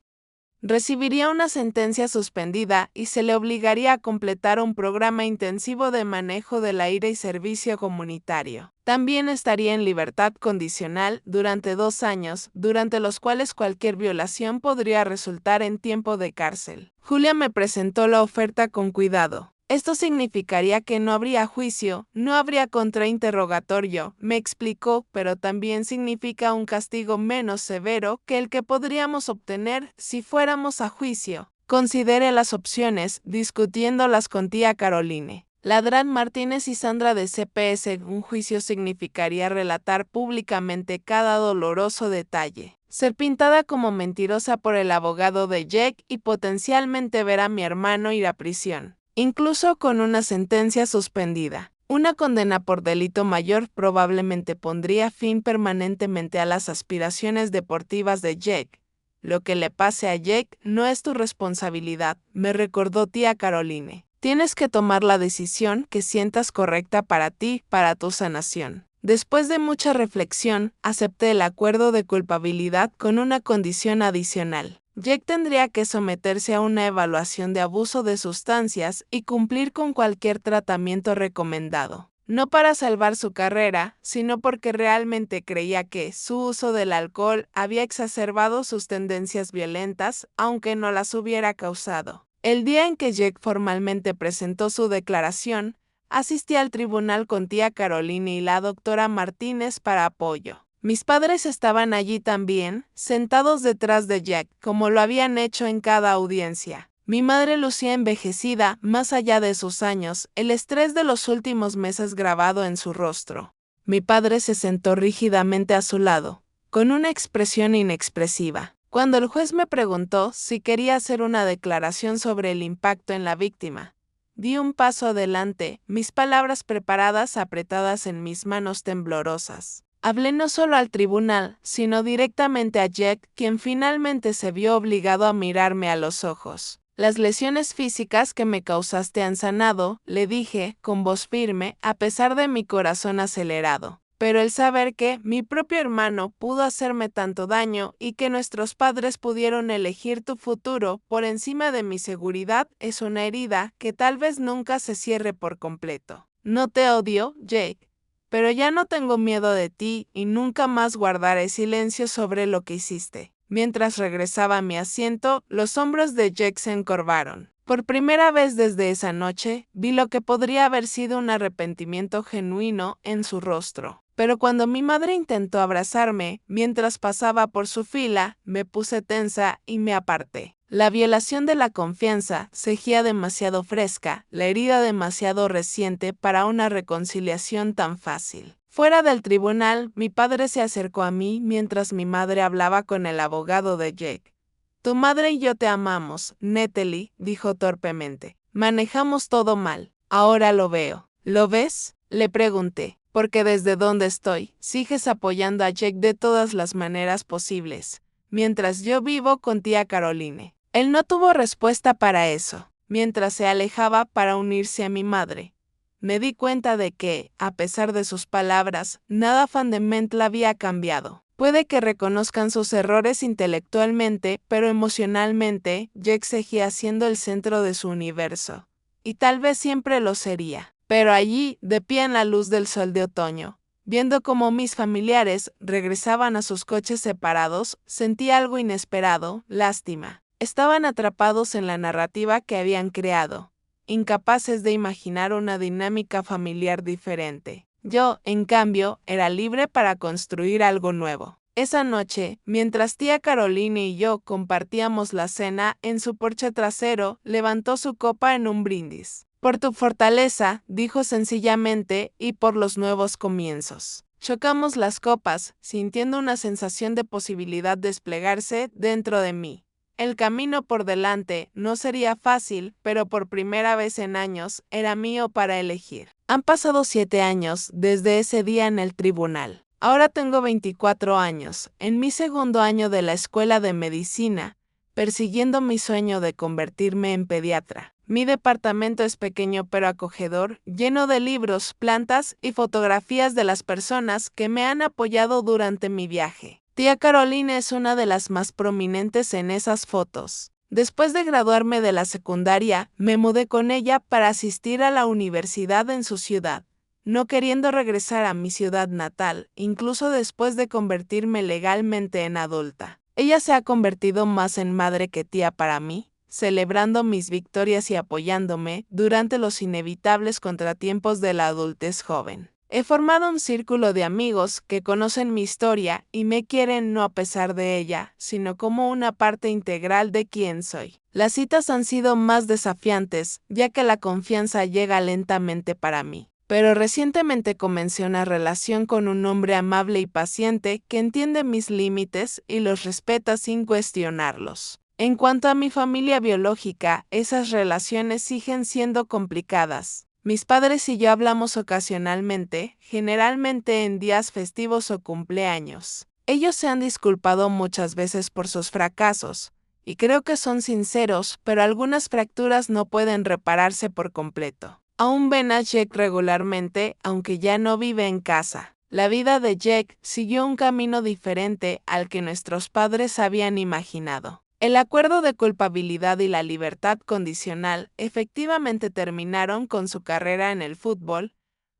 recibiría una sentencia suspendida y se le obligaría a completar un programa intensivo de manejo de la ira y servicio comunitario. También estaría en libertad condicional durante 2 años, durante los cuales cualquier violación podría resultar en tiempo de cárcel. Julia me presentó la oferta con cuidado. Esto significaría que no habría juicio, no habría contrainterrogatorio, me explicó, pero también significa un castigo menos severo que el que podríamos obtener si fuéramos a juicio. Considere las opciones, discutiéndolas con tía Caroline. Ladrán Martínez y Sandra de CPS. Un juicio significaría relatar públicamente cada doloroso detalle. Ser pintada como mentirosa por el abogado de Jake y potencialmente ver a mi hermano ir a prisión. Incluso con una sentencia suspendida. Una condena por delito mayor probablemente pondría fin permanentemente a las aspiraciones deportivas de Jake. Lo que le pase a Jake no es tu responsabilidad, me recordó tía Caroline. Tienes que tomar la decisión que sientas correcta para ti, para tu sanación. Después de mucha reflexión, acepté el acuerdo de culpabilidad con una condición adicional. Jake tendría que someterse a una evaluación de abuso de sustancias y cumplir con cualquier tratamiento recomendado. No para salvar su carrera, sino porque realmente creía que su uso del alcohol había exacerbado sus tendencias violentas, aunque no las hubiera causado. El día en que Jake formalmente presentó su declaración, asistí al tribunal con tía Caroline y la doctora Martínez para apoyo. Mis padres estaban allí también, sentados detrás de Jack, como lo habían hecho en cada audiencia. Mi madre lucía envejecida, más allá de sus años, el estrés de los últimos meses grabado en su rostro. Mi padre se sentó rígidamente a su lado, con una expresión inexpresiva. Cuando el juez me preguntó si quería hacer una declaración sobre el impacto en la víctima, di un paso adelante, mis palabras preparadas apretadas en mis manos temblorosas. Hablé no solo al tribunal, sino directamente a Jack, quien finalmente se vio obligado a mirarme a los ojos. Las lesiones físicas que me causaste han sanado, le dije, con voz firme, a pesar de mi corazón acelerado. Pero el saber que mi propio hermano pudo hacerme tanto daño y que nuestros padres pudieron elegir tu futuro por encima de mi seguridad es una herida que tal vez nunca se cierre por completo. No te odio, Jake. Pero ya no tengo miedo de ti y nunca más guardaré silencio sobre lo que hiciste. Mientras regresaba a mi asiento, los hombros de Jake se encorvaron. Por primera vez desde esa noche, vi lo que podría haber sido un arrepentimiento genuino en su rostro. Pero cuando mi madre intentó abrazarme, mientras pasaba por su fila, me puse tensa y me aparté. La violación de la confianza seguía demasiado fresca, la herida demasiado reciente para una reconciliación tan fácil. Fuera del tribunal, mi padre se acercó a mí mientras mi madre hablaba con el abogado de Jake. Tu madre y yo te amamos, Natalie, dijo torpemente. Manejamos todo mal. Ahora lo veo. ¿Lo ves? Le pregunté. Porque desde donde estoy, sigues apoyando a Jake de todas las maneras posibles, mientras yo vivo con tía Caroline. Él no tuvo respuesta para eso. Mientras se alejaba para unirse a mi madre, me di cuenta de que, a pesar de sus palabras, nada fundamental había cambiado. Puede que reconozcan sus errores intelectualmente, pero emocionalmente, Jake seguía siendo el centro de su universo. Y tal vez siempre lo sería. Pero allí, de pie en la luz del sol de otoño, viendo cómo mis familiares regresaban a sus coches separados, sentí algo inesperado, lástima. Estaban atrapados en la narrativa que habían creado, incapaces de imaginar una dinámica familiar diferente. Yo, en cambio, era libre para construir algo nuevo. Esa noche, mientras tía Caroline y yo compartíamos la cena en su porche trasero, levantó su copa en un brindis. Por tu fortaleza, dijo sencillamente, y por los nuevos comienzos. Chocamos las copas, sintiendo una sensación de posibilidad desplegarse dentro de mí. El camino por delante no sería fácil, pero por primera vez en años era mío para elegir. Han pasado 7 años desde ese día en el tribunal. Ahora tengo 24 años, en mi segundo año de la escuela de medicina, persiguiendo mi sueño de convertirme en pediatra. Mi departamento es pequeño pero acogedor, lleno de libros, plantas y fotografías de las personas que me han apoyado durante mi viaje. Tía Caroline es una de las más prominentes en esas fotos. Después de graduarme de la secundaria, me mudé con ella para asistir a la universidad en su ciudad, no queriendo regresar a mi ciudad natal, incluso después de convertirme legalmente en adulta. Ella se ha convertido más en madre que tía para mí, celebrando mis victorias y apoyándome durante los inevitables contratiempos de la adultez joven. He formado un círculo de amigos que conocen mi historia y me quieren no a pesar de ella, sino como una parte integral de quién soy. Las citas han sido más desafiantes, ya que la confianza llega lentamente para mí. Pero recientemente comencé una relación con un hombre amable y paciente que entiende mis límites y los respeta sin cuestionarlos. En cuanto a mi familia biológica, esas relaciones siguen siendo complicadas. Mis padres y yo hablamos ocasionalmente, generalmente en días festivos o cumpleaños. Ellos se han disculpado muchas veces por sus fracasos, y creo que son sinceros, pero algunas fracturas no pueden repararse por completo. Aún ven a Jake regularmente, aunque ya no vive en casa. La vida de Jake siguió un camino diferente al que nuestros padres habían imaginado. El acuerdo de culpabilidad y la libertad condicional efectivamente terminaron con su carrera en el fútbol,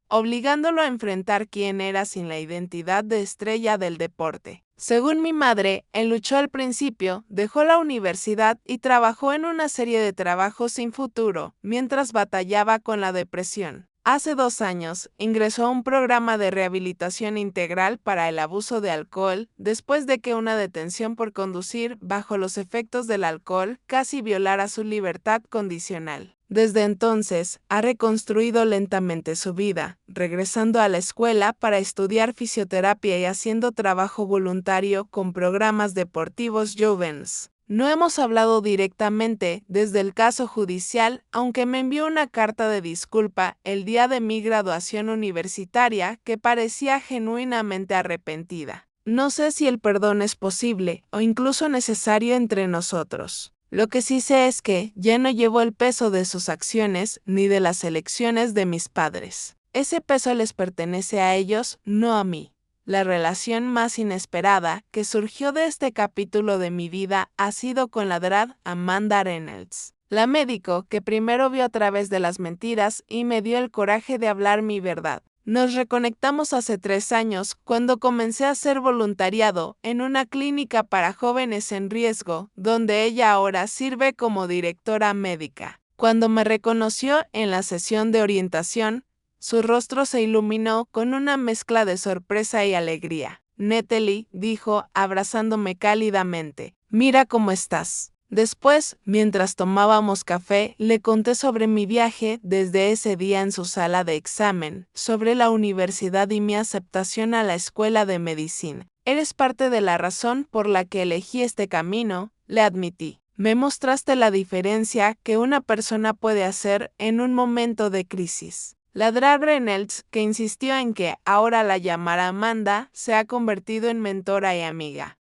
obligándolo a enfrentar quién era sin la identidad de estrella del deporte. Según mi madre, él luchó al principio, dejó la universidad y trabajó en una serie de trabajos sin futuro, mientras batallaba con la depresión. Hace 2 años, ingresó a un programa de rehabilitación integral para el abuso de alcohol, después de que una detención por conducir bajo los efectos del alcohol casi violara su libertad condicional. Desde entonces, ha reconstruido lentamente su vida, regresando a la escuela para estudiar fisioterapia y haciendo trabajo voluntario con programas deportivos jóvenes. No hemos hablado directamente desde el caso judicial, aunque me envió una carta de disculpa el día de mi graduación universitaria que parecía genuinamente arrepentida. No sé si el perdón es posible o incluso necesario entre nosotros. Lo que sí sé es que ya no llevo el peso de sus acciones ni de las elecciones de mis padres. Ese peso les pertenece a ellos, no a mí. La relación más inesperada que surgió de este capítulo de mi vida ha sido con la drag Amanda Reynolds, la médico que primero vio a través de las mentiras y me dio el coraje de hablar mi verdad. Nos reconectamos hace 3 años cuando comencé a hacer voluntariado en una clínica para jóvenes en riesgo, donde ella ahora sirve como directora médica. Cuando me reconoció en la sesión de orientación, su rostro se iluminó con una mezcla de sorpresa y alegría. Natalie dijo, abrazándome cálidamente, «Mira cómo estás». Después, mientras tomábamos café, le conté sobre mi viaje desde ese día en su sala de examen, sobre la universidad y mi aceptación a la escuela de medicina. «Eres parte de la razón por la que elegí este camino», le admití. «Me mostraste la diferencia que una persona puede hacer en un momento de crisis». La drag Reynolds, que insistió en que ahora la llamara Amanda, se ha convertido en mentora y amiga,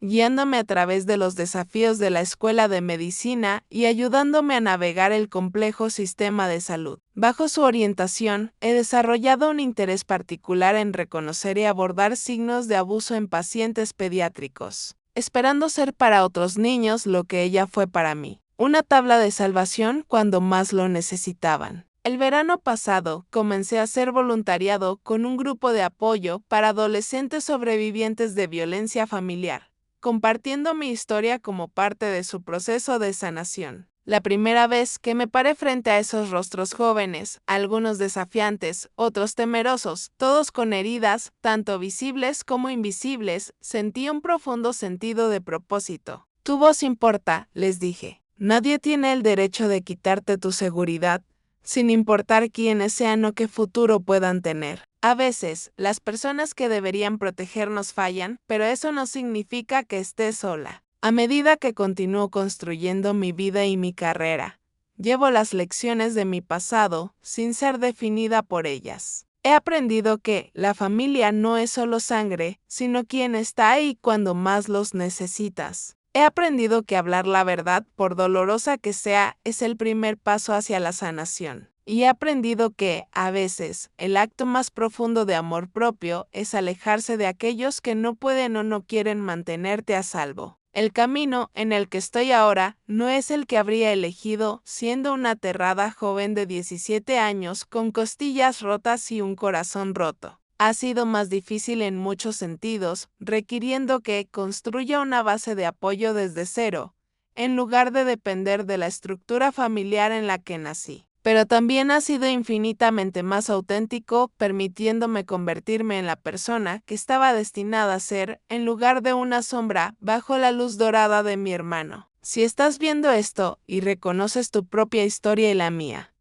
guiándome a través de los desafíos de la escuela de medicina y ayudándome a navegar el complejo sistema de salud. Bajo su orientación, he desarrollado un interés particular en reconocer y abordar signos de abuso en pacientes pediátricos, esperando ser para otros niños lo que ella fue para mí, una tabla de salvación cuando más lo necesitaban. El verano pasado, comencé a hacer voluntariado con un grupo de apoyo para adolescentes sobrevivientes de violencia familiar, compartiendo mi historia como parte de su proceso de sanación. La primera vez que me paré frente a esos rostros jóvenes, algunos desafiantes, otros temerosos, todos con heridas, tanto visibles como invisibles, sentí un profundo sentido de propósito. Tu voz importa, les dije. Nadie tiene el derecho de quitarte tu seguridad, sin importar quiénes sean o qué futuro puedan tener. A veces, las personas que deberían protegernos fallan, pero eso no significa que estés sola. A medida que continúo construyendo mi vida y mi carrera, llevo las lecciones de mi pasado sin ser definida por ellas. He aprendido que la familia no es solo sangre, sino quien está ahí cuando más los necesitas. He aprendido que hablar la verdad, por dolorosa que sea, es el primer paso hacia la sanación. Y he aprendido que, a veces, el acto más profundo de amor propio es alejarse de aquellos que no pueden o no quieren mantenerte a salvo. El camino en el que estoy ahora no es el que habría elegido siendo una aterrada joven de 17 años con costillas rotas y un corazón roto. Ha sido más difícil en muchos sentidos, requiriendo que construya una base de apoyo desde cero, en lugar de depender de la estructura familiar en la que nací. Pero también ha sido infinitamente más auténtico, permitiéndome convertirme en la persona que estaba destinada a ser, en lugar de una sombra bajo la luz dorada de mi hermano. Si estás viendo esto y reconoces tu propia historia y la mía,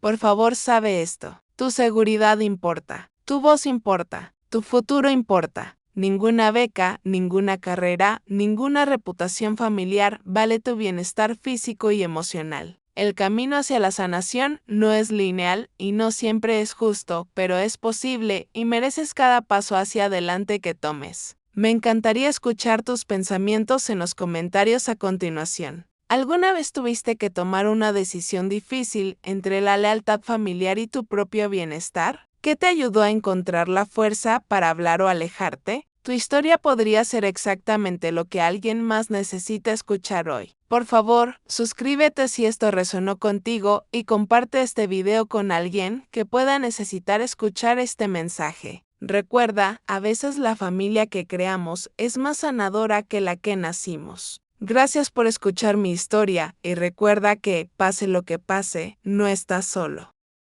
por favor sabe esto. Tu seguridad importa, tu voz importa, tu futuro importa. Ninguna beca, ninguna carrera, ninguna reputación familiar vale tu bienestar físico y emocional. El camino hacia la sanación no es lineal y no siempre es justo, pero es posible y mereces cada paso hacia adelante que tomes. Me encantaría escuchar tus pensamientos en los comentarios a continuación. ¿Alguna vez tuviste que tomar una decisión difícil entre la lealtad familiar y tu propio bienestar? ¿Qué te ayudó a encontrar la fuerza para hablar o alejarte? Tu historia podría ser exactamente lo que alguien más necesita escuchar hoy. Por favor, suscríbete si esto resonó contigo y comparte este video con alguien que pueda necesitar escuchar este mensaje. Recuerda, a veces la familia que creamos es más sanadora que la que nacimos. Gracias por escuchar mi historia y recuerda que, pase lo que pase, no estás solo.